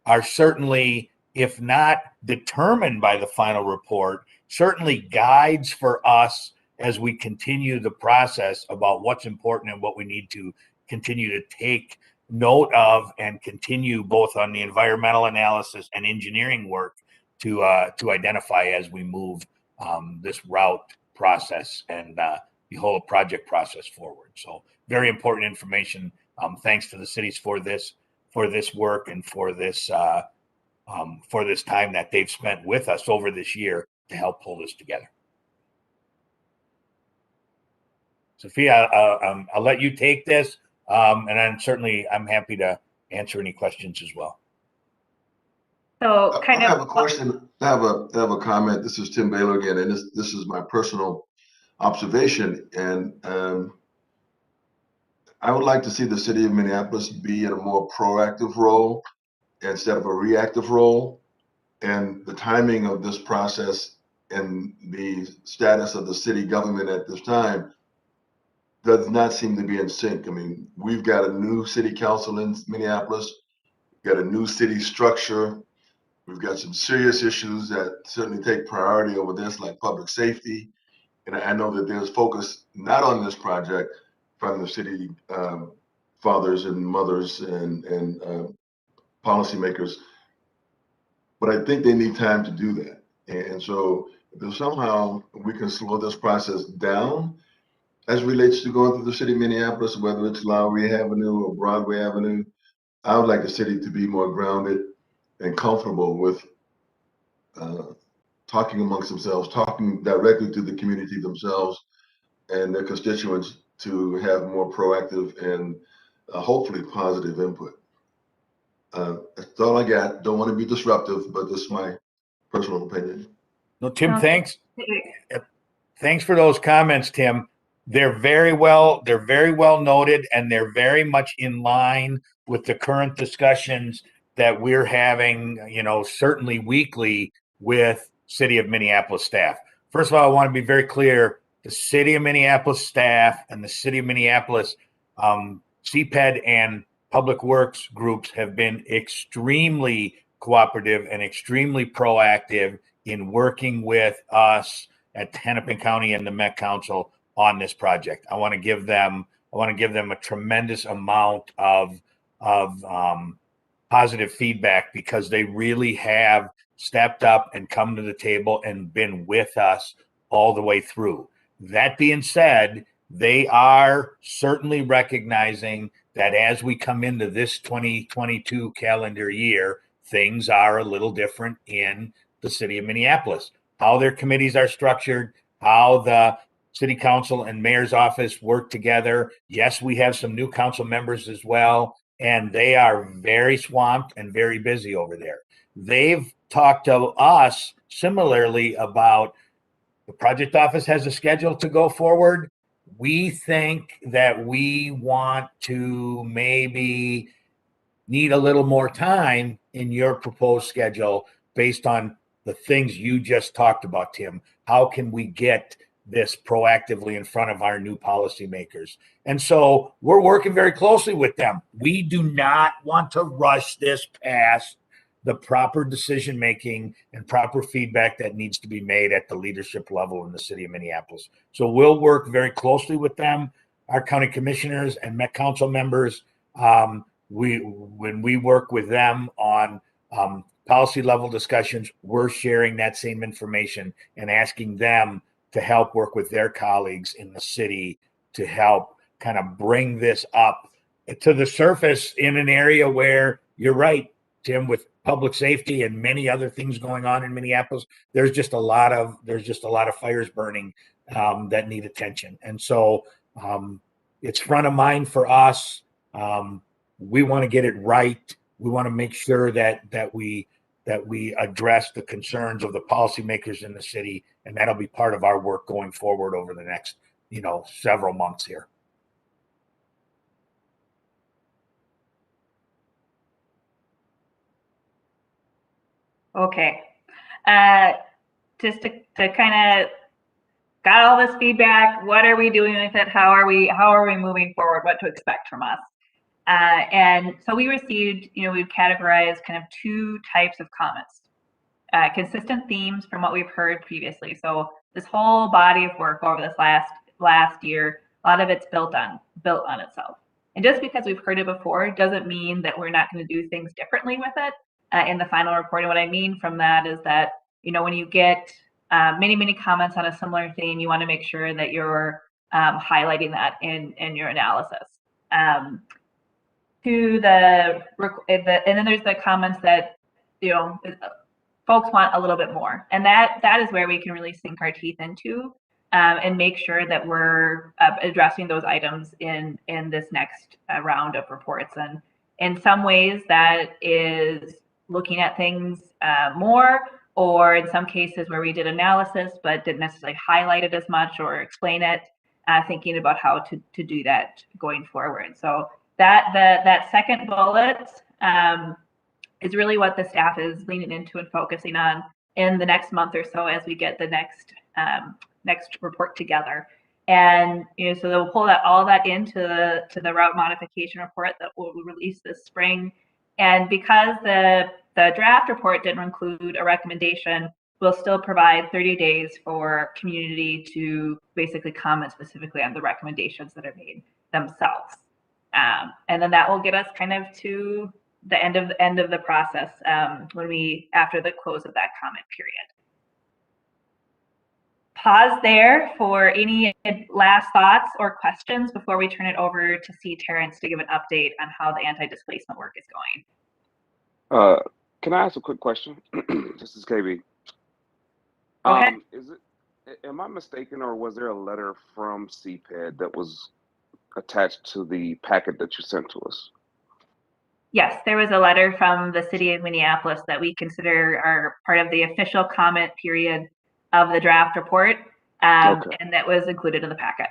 are certainly, if not determined by the final report, certainly guides for us as we continue the process about what's important and what we need to continue to take note of and continue both on the environmental analysis and engineering work to identify as we move this route process and the whole project process forward. So very important information. Thanks to the cities for this work and for this time that they've spent with us over this year to help pull this together. Sophia, I'll let you take this, and I'm happy to answer any questions as well. So I have a question. I have a comment. This is Tim Baylor again, and this is my personal observation. And I would like to see the city of Minneapolis be in a more proactive role instead of a reactive role. And the timing of this process and the status of the city government at this time does not seem to be in sync. I mean, we've got a new city council in Minneapolis, we've got a new city structure. We've got some serious issues that certainly take priority over this, like public safety. And I know that there's focus not on this project from the city fathers and mothers and policymakers, but I think they need time to do that. And so if somehow we can slow this process down as relates to going through the city of Minneapolis, whether it's Lowry Avenue or Broadway Avenue, I would like the city to be more grounded and comfortable with talking amongst themselves, talking directly to the community themselves and their constituents to have more proactive and hopefully positive input. That's all I got. Don't want to be disruptive, but this is my personal opinion. No, Tim, thanks. Thanks for those comments, Tim. They're very well noted, and they're very much in line with the current discussions that we're having, certainly weekly with City of Minneapolis staff. First of all, I want to be very clear. The City of Minneapolis staff and the City of Minneapolis CPED and Public Works groups have been extremely cooperative and extremely proactive in working with us at Hennepin County and the Met Council on this project. I want to give them a tremendous amount of positive feedback, because they really have stepped up and come to the table and been with us all the way through. That being said, they are certainly recognizing that as we come into this 2022 calendar year, things are a little different in the City of Minneapolis. How their committees are structured, how the city council and mayor's office work together. Yes, we have some new council members as well, and they are very swamped and very busy over there. They've talked to us similarly about the project office has a schedule to go forward. We think that we want to maybe need a little more time in your proposed schedule based on the things you just talked about, Tim. How can we get this proactively in front of our new policymakers? And so we're working very closely with them. We do not want to rush this past the proper decision making and proper feedback that needs to be made at the leadership level in the City of Minneapolis. So we'll work very closely with them, our county commissioners and Met Council members. When we work with them on policy level discussions, we're sharing that same information and asking them to help work with their colleagues in the city to help kind of bring this up to the surface in an area where, you're right, Tim, with public safety and many other things going on in Minneapolis, there's just a lot of fires burning that need attention. And so it's front of mind for us. We want to get it right. We want to make sure that we address the concerns of the policymakers in the city, and that'll be part of our work going forward over the next, several months here. Okay. Just to kind of got all this feedback. What are we doing with it? How are we moving forward? What to expect from us? And so we received, we've categorized kind of two types of comments. Consistent themes from what we've heard previously. So this whole body of work over this last year, a lot of it's built on itself. And just because we've heard it before doesn't mean that we're not going to do things differently with it in the final report. And what I mean from that is that, when you get many comments on a similar theme, you want to make sure that you're highlighting that in your analysis. And then there's the comments that, folks want a little bit more. And that is where we can really sink our teeth into and make sure that we're addressing those items in this next round of reports. And in some ways that is looking at things more, or in some cases where we did analysis but didn't necessarily highlight it as much or explain it, thinking about how to do that going forward. So that second bullet is really what the staff is leaning into and focusing on in the next month or so as we get the next report together. And so they'll pull all that into the route modification report that we'll release this spring. And because the draft report didn't include a recommendation, we'll still provide 30 days for community to basically comment specifically on the recommendations that are made themselves. And then that will get us kind of to the end of the process after the close of that comment period. Pause there for any last thoughts or questions before we turn it over to see Terrence to give an update on how the anti-displacement work is going. Can I ask a quick question? This is KB. Go ahead. Am I mistaken, or was there a letter from CPED that was attached to the packet that you sent to us? Yes, there was a letter from the City of Minneapolis that we consider are part of the official comment period of the draft report. Okay. And that was included in the packet.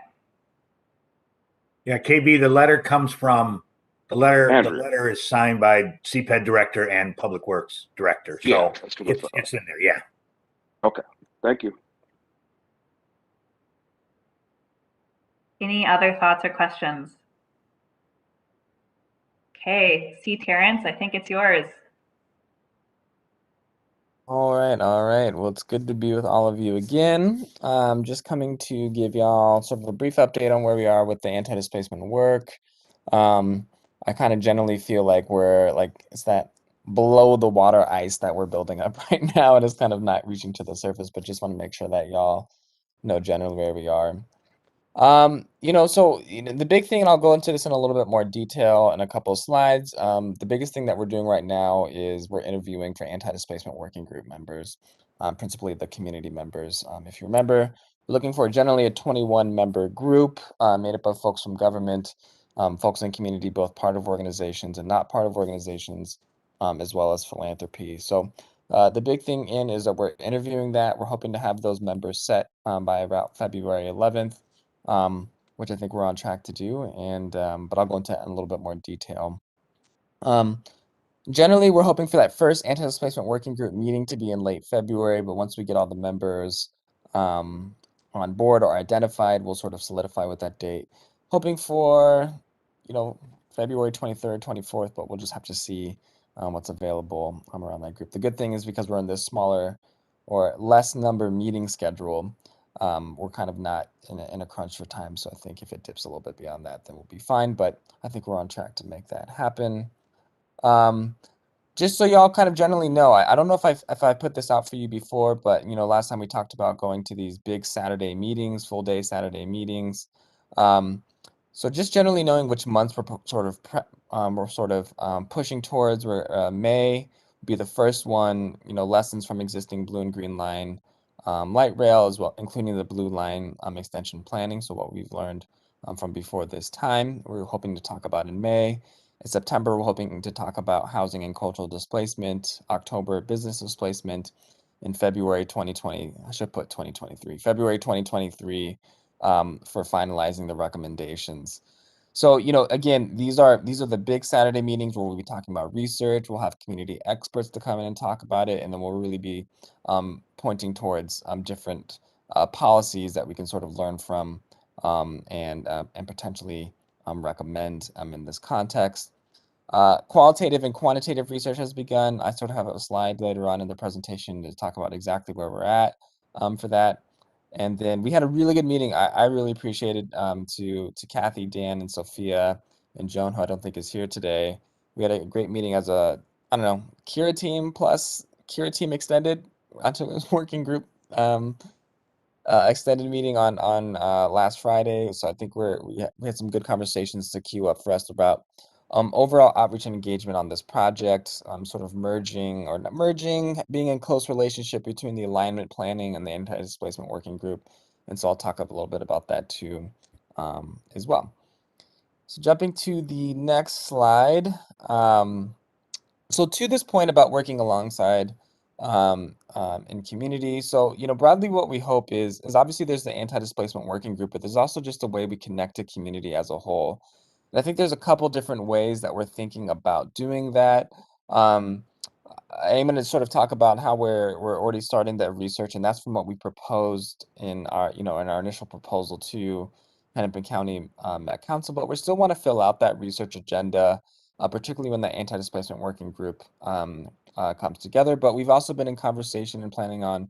Yeah, KB, the letter comes from the Andrea. letter is signed by CPED director and Public Works director. So Yeah, that's what I thought. it's in there. Yeah. Okay. Thank you. Any other thoughts or questions? Okay, see Terrence, I think it's yours. All right. Well, it's good to be with all of you again. Just coming to give y'all sort of a brief update on where we are with the anti-displacement work. I kind of generally feel like we're it's that below the water ice that we're building up right now. It is kind of not reaching to the surface, but just want to make sure that y'all know generally where we are. The big thing, and I'll go into this in a little bit more detail in a couple of slides. The biggest thing that we're doing right now is we're interviewing for anti-displacement working group members, principally the community members. If you remember, we're looking for generally a 21-member group made up of folks from government, folks in community, both part of organizations and not part of organizations, as well as philanthropy. So the big thing is that we're interviewing that. We're hoping to have those members set by about February 11th. Which I think we're on track to do, and but I'll go into it in a little bit more detail. Generally, we're hoping for that first anti-displacement working group meeting to be in late February, but once we get all the members on board or identified, we'll sort of solidify with that date. Hoping for, February 23rd, 24th, but we'll just have to see what's available around that group. The good thing is because we're in this smaller or less number meeting schedule, we're kind of not in a crunch for time. So I think if it dips a little bit beyond that, then we'll be fine. But I think we're on track to make that happen. Just so y'all kind of generally know, I don't know if I put this out for you before, but last time we talked about going to these big Saturday meetings, full day Saturday meetings. So just generally knowing which months we're pushing towards. Where May will be the first one. Lessons from existing blue and green line light rail, as well, including the blue line extension planning. So what we've learned from before this time, we're hoping to talk about in May. In September, we're hoping to talk about housing and cultural displacement. October, business displacement. In February 2020, I should put 2023. February 2023 for finalizing the recommendations. So, again, these are the big Saturday meetings where we'll be talking about research. We'll have community experts to come in and talk about it, and then we'll really be pointing towards different policies that we can sort of learn from and potentially recommend in this context. Qualitative and quantitative research has begun. I sort of have a slide later on in the presentation to talk about exactly where we're at for that. And then we had a really good meeting. I really appreciated to Kathy, Dan, and Sophia, and Joan, who I don't think is here today. We had a great meeting as a, Kira team plus Kira team extended onto this working group extended meeting on last Friday. So I think we had some good conversations to queue up for us about overall outreach and engagement on this project, sort of merging or not merging, being in close relationship between the alignment planning and the anti-displacement working group. And so I'll talk up a little bit about that too as well. So jumping to the next slide. So to this point about working alongside in community. So, broadly what we hope is obviously there's the anti-displacement working group, but there's also just a way we connect to community as a whole. And I think there's a couple different ways that we're thinking about doing that. I'm going to sort of talk about how we're already starting that research, and that's from what we proposed in our, in our initial proposal to Hennepin County Met Council, but we still want to fill out that research agenda, particularly when the anti-displacement working group comes together. But we've also been in conversation and planning on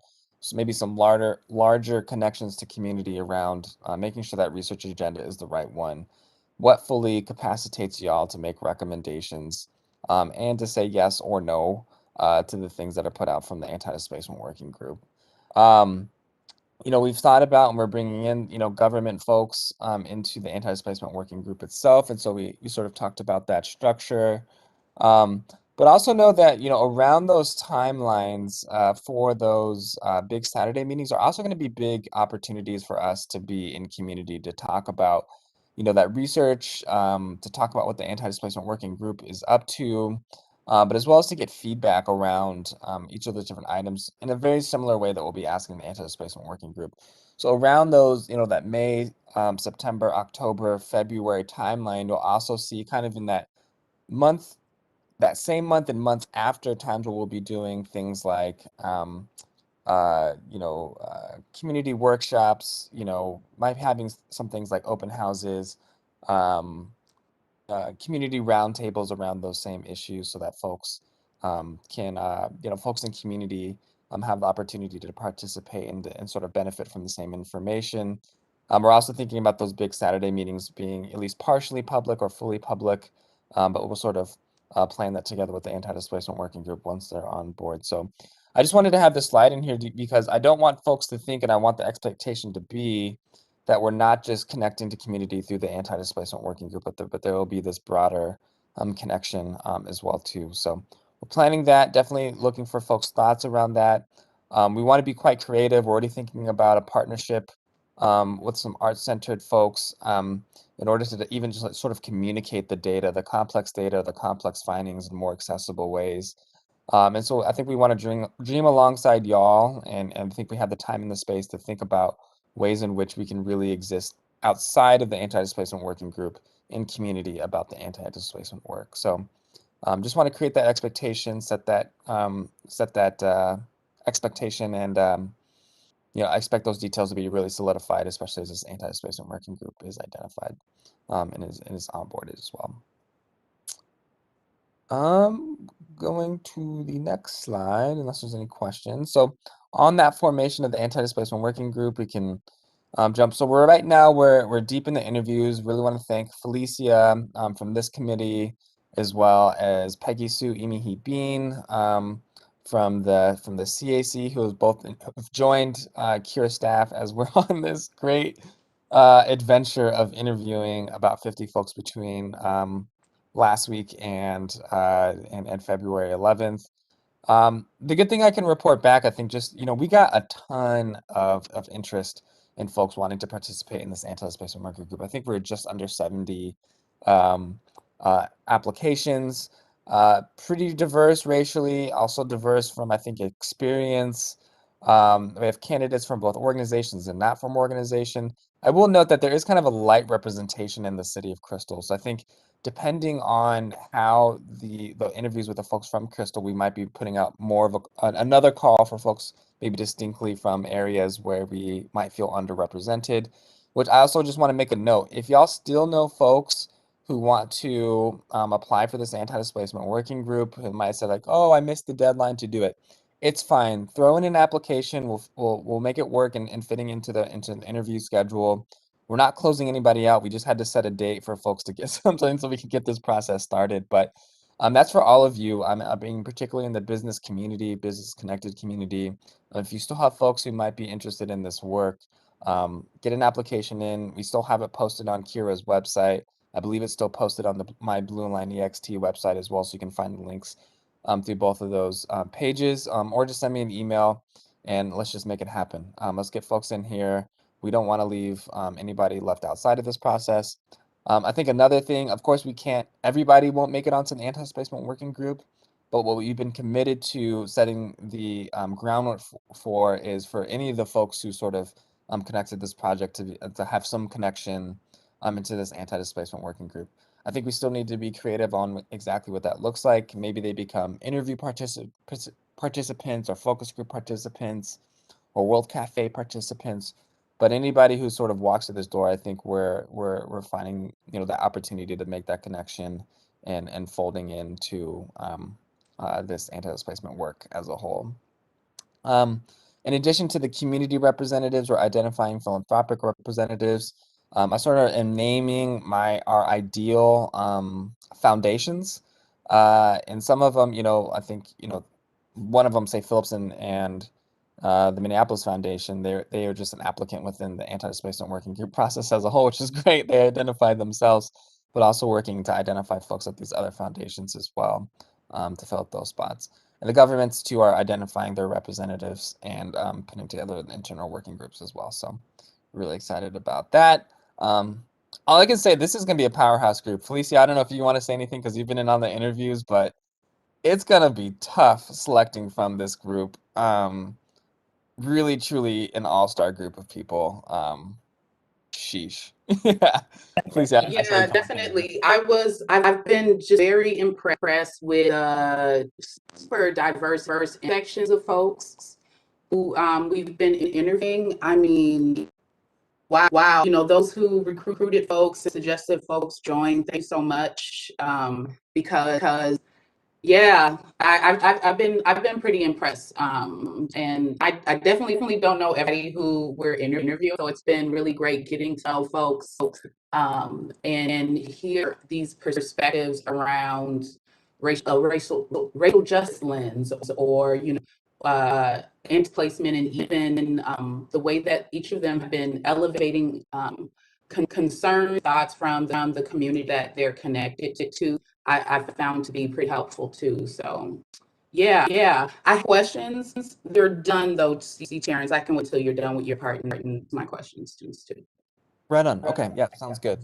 maybe some larger connections to community around making sure that research agenda is the right one. What fully capacitates y'all to make recommendations and to say yes or no to the things that are put out from the anti-displacement working group. We've thought about and we're bringing in, government folks into the anti-displacement working group itself. And so we sort of talked about that structure. But also know that, around those timelines for those big Saturday meetings are also going to be big opportunities for us to be in community to talk about, that research, to talk about what the anti-displacement working group is up to, but as well as to get feedback around each of those different items in a very similar way that we'll be asking the Anti-Displacement Working Group. So around those, that May, September, October, February timeline, you'll also see kind of in that same month and months after times where we'll be doing things like community workshops, might having some things like open houses, community roundtables around those same issues so that folks can, folks in community have the opportunity to participate and sort of benefit from the same information. We're also thinking about those big Saturday meetings being at least partially public or fully public, but we'll sort of plan that together with the Anti-Displacement Working Group once they're on board. So I just wanted to have this slide in here because I don't want folks to think, and I want the expectation to be, that we're not just connecting to community through the Anti-Displacement Working Group, but there will be this broader connection as well too. So we're planning that, definitely looking for folks' thoughts around that. We want to be quite creative. We're already thinking about a partnership with some art-centered folks in order to even just sort of communicate the data, the complex findings in more accessible ways. And so I think we want to dream alongside y'all, and I think we have the time and the space to think about ways in which we can really exist outside of the Anti-Displacement Working Group in community about the anti-displacement work. So just want to create that expectation, set that expectation, and I expect those details to be really solidified, especially as this Anti-Displacement Working Group is identified and is onboarded as well. Going to the next slide, unless there's any questions. So on that formation of the Anti-Displacement Working Group, we can jump. So right now we're deep in the interviews. Really want to thank Felicia from this committee, as well as Peggy Sue Imihi Bean from the CAC, who have joined Kira staff as we're on this great adventure of interviewing about 50 folks between last week and February 11th. The good thing I can report back, I think we got a ton of interest in folks wanting to participate in this Anti-Displacement Working Group. I think we're just under 70 applications, pretty diverse racially, also diverse from, I think, experience. We have candidates from both organizations and not from organization. I will note that there is kind of a light representation in the city of Crystal. So I think depending on how the interviews with the folks from Crystal, we might be putting out more of another call for folks maybe distinctly from areas where we might feel underrepresented, which I also just want to make a note. If y'all still know folks who want to apply for this Anti-Displacement Working Group, who might say like, oh, I missed the deadline to do it, it's fine. Throw in an application. We'll make it work and fitting into the interview schedule. We're not closing anybody out. We just had to set a date for folks to get something so we can get this process started. But that's for all of you. I'm being particularly in the business community, business connected community. If you still have folks who might be interested in this work, get an application in. We still have it posted on Kira's website. I believe it's still posted on the My Blue Line EXT website as well, so you can find the links through both of those pages, or just send me an email and let's just make it happen. Let's get folks in here. We don't want to leave anybody left outside of this process. I think another thing, of course, everybody won't make it onto the Anti-Displacement Working Group, but what we've been committed to setting the groundwork for is for any of the folks who sort of connected this project to have some connection into this Anti-Displacement Working Group. I think we still need to be creative on exactly what that looks like. Maybe they become interview participants or focus group participants or World Cafe participants. But anybody who sort of walks through this door, I think we're finding the opportunity to make that connection and folding into this anti-displacement work as a whole. In addition to the community representatives, we're identifying philanthropic representatives. I sort of am naming our ideal foundations, and some of them, I think, one of them, say Phillips and the Minneapolis Foundation, they are just an applicant within the Anti-Displacement Working Group process as a whole, which is great. They identified themselves, but also working to identify folks at these other foundations as well to fill up those spots. And the governments too are identifying their representatives and putting together internal working groups as well. So really excited about that. All I can say, this is going to be a powerhouse group. Felicia, I don't know if you want to say anything because you've been in on the interviews, but it's gonna be tough selecting from this group. Really, truly an all-star group of people. Sheesh. Yeah. Please, yeah. Yeah, definitely. I've been just very impressed with super diverse sections of folks who we've been interviewing. I mean, wow, you know, those who recruited folks and suggested folks join, thank you so much. Because yeah, I've been pretty impressed. And I definitely don't know everybody who we're interviewing, so it's been really great getting to know folks, and hear these perspectives around racial justice lens, or anti-displacement, and even the way that each of them have been elevating concern thoughts from the community that they're connected to. I've found to be pretty helpful too. So yeah. I have questions. They're done though, see, Terrence. I can wait till you're done with your part and my questions too. Right on. Okay, yeah, sounds good.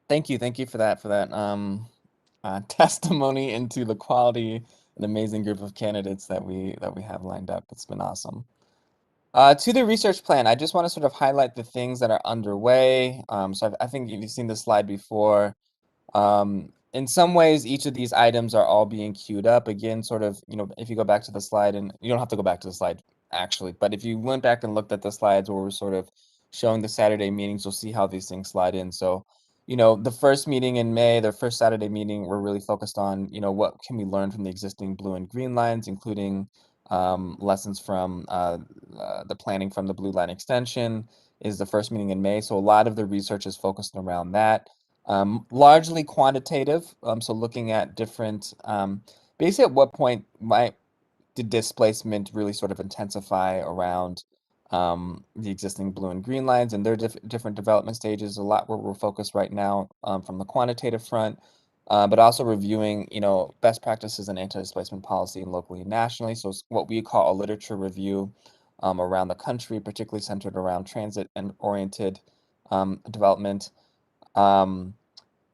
Thank you for that testimony into the quality and amazing group of candidates that we have lined up. It's been awesome. To the research plan, I just want to sort of highlight the things that are underway. So I think you've seen this slide before. In some ways, each of these items are all being queued up. Again, sort of, if you go back to the slide, and you don't have to go back to the slide actually, but if you went back and looked at the slides where we're sort of showing the Saturday meetings, you'll see how these things slide in. So, the first meeting in May, the first Saturday meeting, we're really focused on, what can we learn from the existing blue and green lines, including lessons from the planning from the Blue Line extension is the first meeting in May. So a lot of the research is focused around that. Largely quantitative, so looking at different, basically at what point did displacement really sort of intensify around the existing blue and green lines and their different development stages. A lot where we're focused right now from the quantitative front, but also reviewing, best practices in anti-displacement policy and locally and nationally. So it's what we call a literature review around the country, particularly centered around transit and oriented development.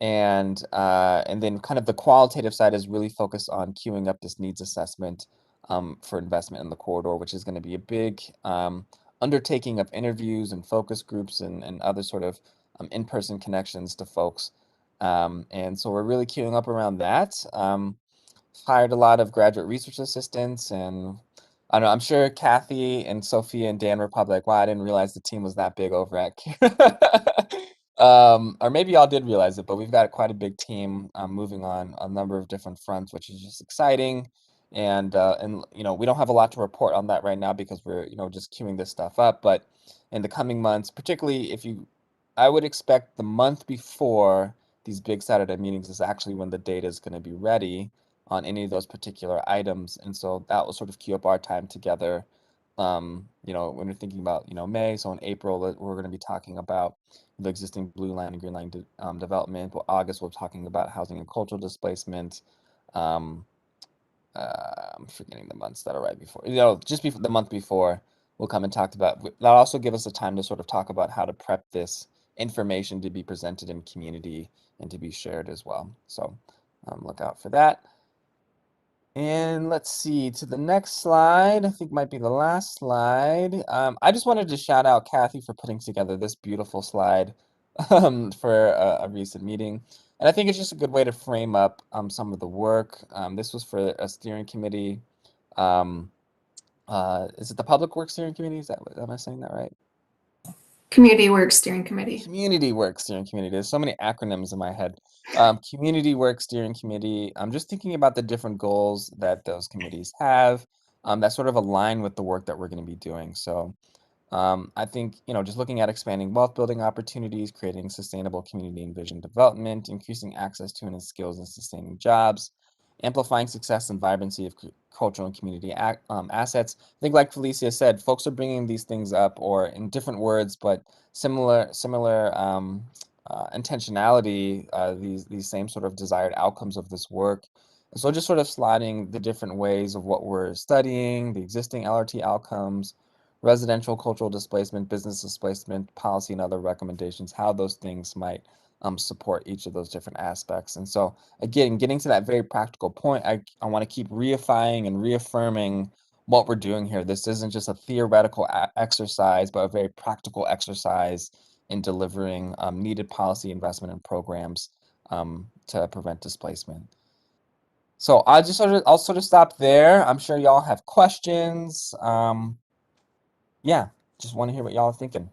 And then kind of the qualitative side is really focused on queuing up this needs assessment for investment in the corridor, which is going to be a big undertaking of interviews and focus groups and other sort of in-person connections to folks. And so we're really queuing up around that. Hired a lot of graduate research assistants, and I don't know, I'm sure Kathy and Sophia and Dan were probably like, wow, I didn't realize the team was that big over at or maybe y'all did realize it, but we've got quite a big team moving on a number of different fronts, which is just exciting. And we don't have a lot to report on that right now because we're just queuing this stuff up. But in the coming months, particularly I would expect the month before these big Saturday meetings is actually when the data is going to be ready on any of those particular items, and so that will sort of queue up our time together. When we're thinking about May, so in April we're going to be talking about the existing blue line and green line development. Well, August we're talking about housing and cultural displacement. I'm forgetting the months that are right before. Just before the month before, we'll come and talk about. That'll also give us a time to sort of talk about how to prep this information to be presented in community and to be shared as well. So look out for that. And let's see, to the next slide, I think might be the last slide. I just wanted to shout out Kathy for putting together this beautiful slide for a recent meeting. And I think it's just a good way to frame up some of the work. This was for a steering committee. Is it the Public Works Steering Committee? Am I saying that right? Community Works Steering Committee. Community Works Steering Committee. There's so many acronyms in my head. Community Works Steering Committee. I'm just thinking about the different goals that those committees have that sort of align with the work that we're going to be doing. So I think, just looking at expanding wealth building opportunities, creating sustainable community and vision development, increasing access to and skills and sustaining jobs, amplifying success and vibrancy of cultural and community assets. I think, like Felicia said, folks are bringing these things up, or in different words, but similar intentionality, these same sort of desired outcomes of this work. And so just sort of slotting the different ways of what we're studying, the existing LRT outcomes, residential cultural displacement, business displacement, policy, and other recommendations, how those things might support each of those different aspects. And so again, getting to that very practical point, I want to keep reifying and reaffirming what we're doing here. This isn't just a theoretical exercise, but a very practical exercise in delivering needed policy investment and programs to prevent displacement. So I'll sort of stop there. I'm sure y'all have questions. Yeah, just want to hear what y'all are thinking.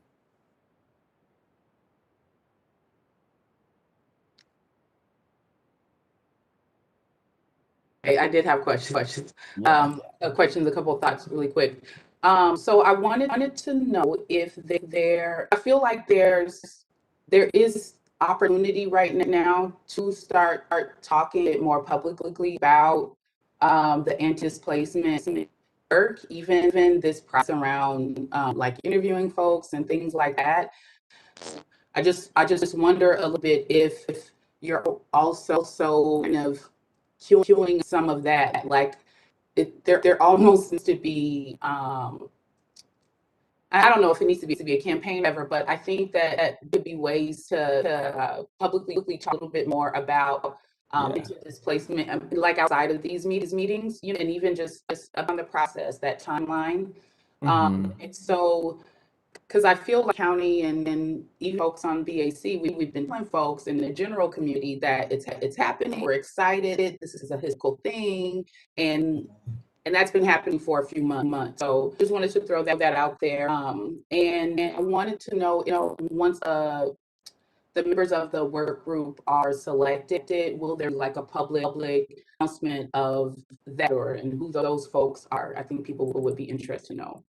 I did have questions. Yeah. A couple of thoughts really quick. So I wanted to know if I feel like there is opportunity right now to start talking more publicly about the anti-displacement work, even this process around like interviewing folks and things like that. I just wonder a little bit if you're also kind of killing some of that, like there almost seems to be I don't know if it needs to be a campaign ever, but I think that could be ways to publicly talk a little bit more about displacement, like outside of these meetings, and even just on the process, that timeline. And so, because I feel like county and even folks on BAC, we've been telling folks in the general community that it's happening. We're excited. This is a historical thing, and that's been happening for a few months. So just wanted to throw that out there. And I wanted to know, once the members of the work group are selected, will there be like a public announcement of that and who those folks are? I think people would be interested to know.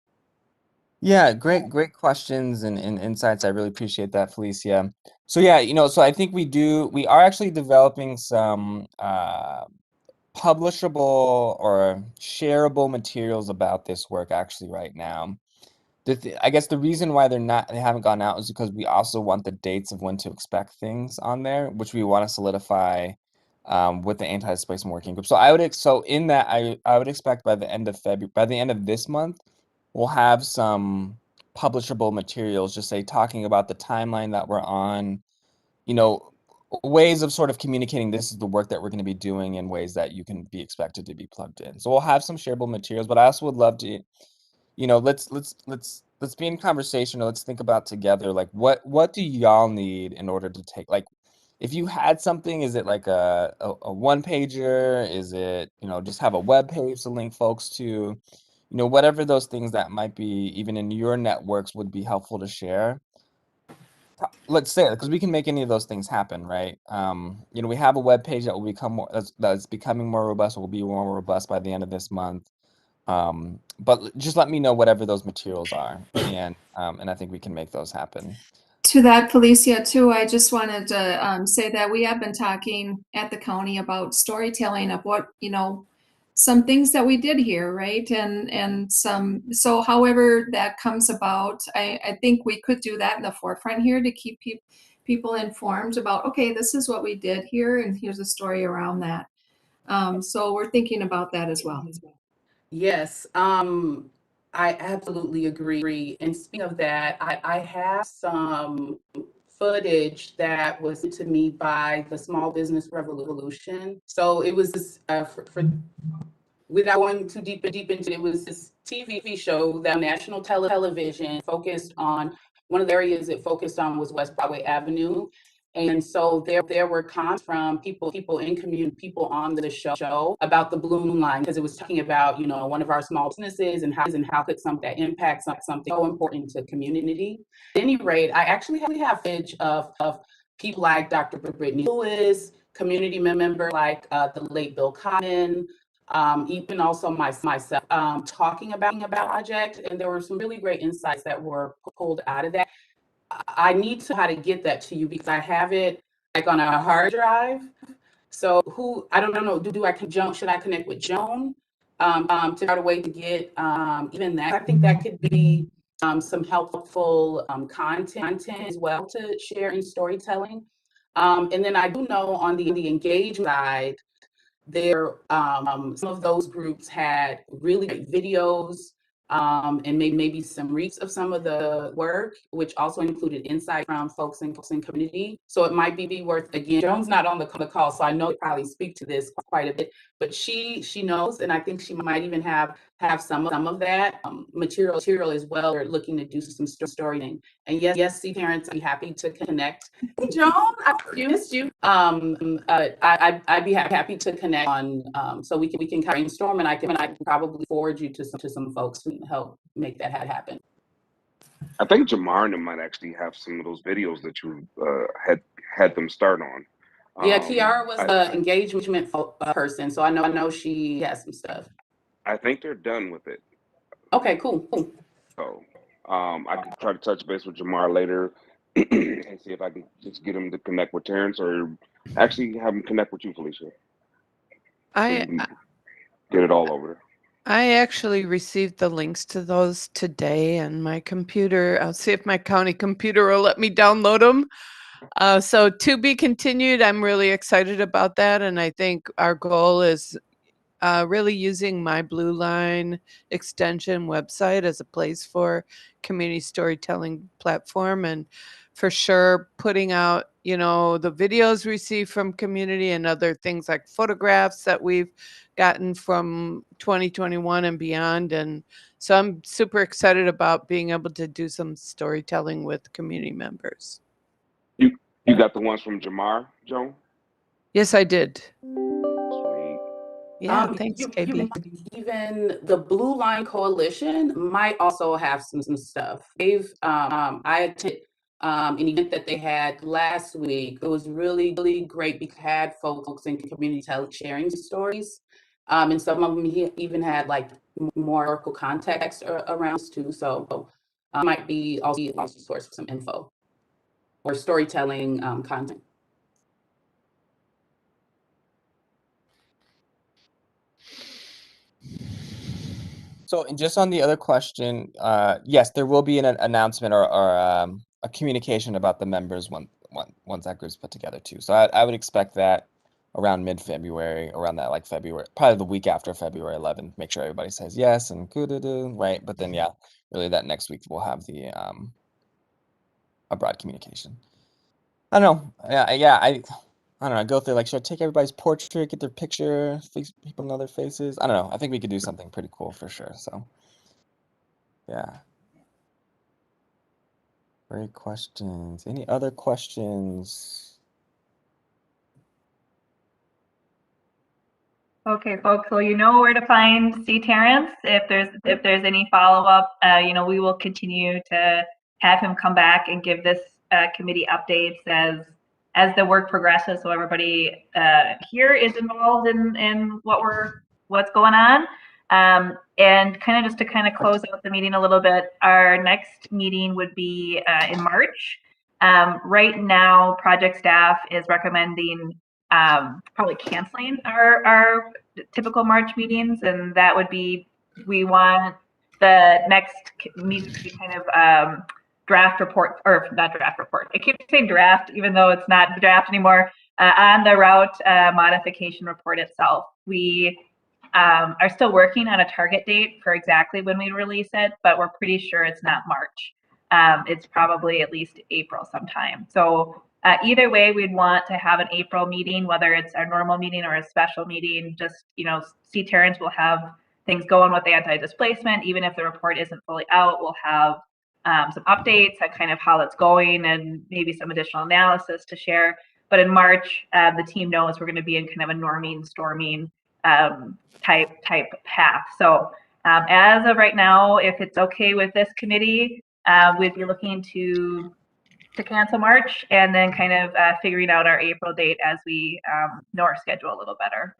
Yeah, great questions and insights. I really appreciate that, Felicia. So yeah, so I think we are actually developing some publishable or shareable materials about this work actually right now. I guess the reason why they haven't gone out is because we also want the dates of when to expect things on there, which we want to solidify with the anti-displacement working group. So I would expect by the end of this month, we'll have some publishable materials, just say talking about the timeline that we're on, ways of sort of communicating this is the work that we're going to be doing in ways that you can be expected to be plugged in. So we'll have some shareable materials, but I also would love to, let's be in conversation, or let's think about together, like what do y'all need in order to take, like, if you had something, is it like a one pager? Is it, just have a web page to link folks to, whatever those things that might be even in your networks would be helpful to share. Let's say it, because we can make any of those things happen, right? We have a web page that will become that's becoming more robust, or will be more robust by the end of this month. But just let me know whatever those materials are, and I think we can make those happen. To that, Felicia, too, I just wanted to say that we have been talking at the county about storytelling of what, some things that we did here, right? And so however that comes about, I think we could do that in the forefront here to keep people informed about, okay, this is what we did here, and here's a story around that. So we're thinking about that as well. Yes, I absolutely agree. And speaking of that, I have some footage that was sent to me by the Small Business Revolution. So it was this, without going too deep into it, was this TV show that national television focused on. One of the areas it focused on was West Broadway Avenue. And so there were comments from people in community, people on the show about the Bloom line, because it was talking about, one of our small businesses and how could that impact something so important to community. At any rate, I actually have footage of people like Dr. Brittany Lewis, community member like the late Bill Cotton, even also myself, talking about project, and there were some really great insights that were pulled out of that. I need to how to get that to you because I have it like on a hard drive. So I don't know, should I connect with Joan to figure out a way to get even that? I think that could be some helpful content as well to share in storytelling. And then I do know on the engagement side, there some of those groups had really great videos and maybe some reads of some of the work, which also included insight from folks in community. So it might be worth, again, Joan's not on the call, so I know you probably speak to this quite a bit, but she knows, and I think she might even have some of that material as well. We're looking to do some storytelling. And yes, see, Terrence, I'd be happy to connect. Joan, I missed you. I'd be happy to connect on, so we can brainstorm, and I can probably forward you to some folks who can help make that happen. I think Jamar and them might actually have some of those videos that you had them start on. Yeah, Kiara was the engagement person, so I know she has some stuff. I think they're done with it. Okay, cool. So I could try to touch base with Jamar later and see if I can just get him to connect with Terrence, or actually have him connect with you, Felicia. I Get it all over there. I actually received the links to those today, and my computer, I'll see if my county computer will let me download them. So to be continued, I'm really excited about that. And I think our goal is really using my Blue Line extension website as a place for community storytelling platform, and for sure putting out, you know, the videos we see from community and other things like photographs that we've gotten from 2021 and beyond. And so I'm super excited about being able to do some storytelling with community members. You got the ones from Jamar, Joan? Yes, I did. Sweet. Yeah, thanks, KB. Even the Blue Line Coalition might also have some stuff. I attended an event that they had last week. It was really great because we had folks in community sharing stories, and some of them even had like more historical context around this too. So might be also a source of some info or storytelling content. So just on the other question, yes, there will be an announcement or a communication about the members once that group's put together too. So I would expect that around mid-February, around that like February, probably the week after February 11th. Make sure everybody says yes and right. But then really that next week we'll have the a broad communication. I don't know. I don't know. Go through, like, should I take everybody's portrait, get their picture, people know their faces? I don't know. I think we could do something pretty cool for sure. So, yeah. Great questions. Any other questions? Okay, folks. Well, you know where to find C. Terrence. If there's any follow up, you know, we will continue to have him come back and give this committee updates as the work progresses, so everybody here is involved in what's going on. And kind of just to kind of close out the meeting a little bit, our next meeting would be in March. Right now, project staff is recommending probably canceling our typical March meetings, and that would be, we want the next meeting to be kind of draft report, or not draft report. I keep saying draft, even though it's not draft anymore. On the route modification report itself, we are still working on a target date for exactly when we release it, but we're pretty sure it's not March. It's probably at least April sometime. So either way, we'd want to have an April meeting, whether it's our normal meeting or a special meeting. Just, you know, C. Terrence will have things going with the anti-displacement. Even if the report isn't fully out, we'll have some updates on kind of how that's going and maybe some additional analysis to share. But in March, the team knows we're going to be in kind of a norming, storming type path. So as of right now, if it's okay with this committee, we'd be looking to cancel March and then kind of figuring out our April date as we know our schedule a little better.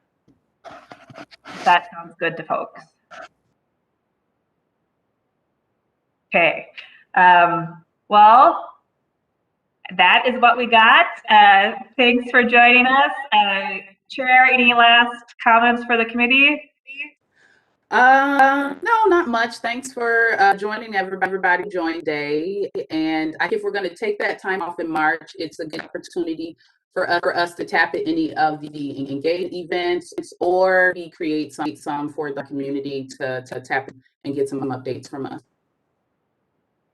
That sounds good to folks. Okay. Well, that is what we got. Thanks for joining us. Chair, any last comments for the committee? No, not much. Thanks for joining everybody joined day. And I think if we're going to take that time off in March, it's a good opportunity for us to tap at any of the engagement events or we create some for the community to tap and get some updates from us.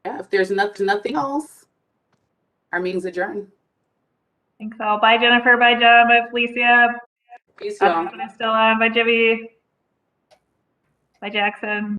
Yeah, if there's nothing else, our meeting's adjourned. Thanks all. Bye, Jennifer. Bye, John. Bye, Felicia. Peace, y'all. Still on. Bye, Jimmy. Bye, Jackson.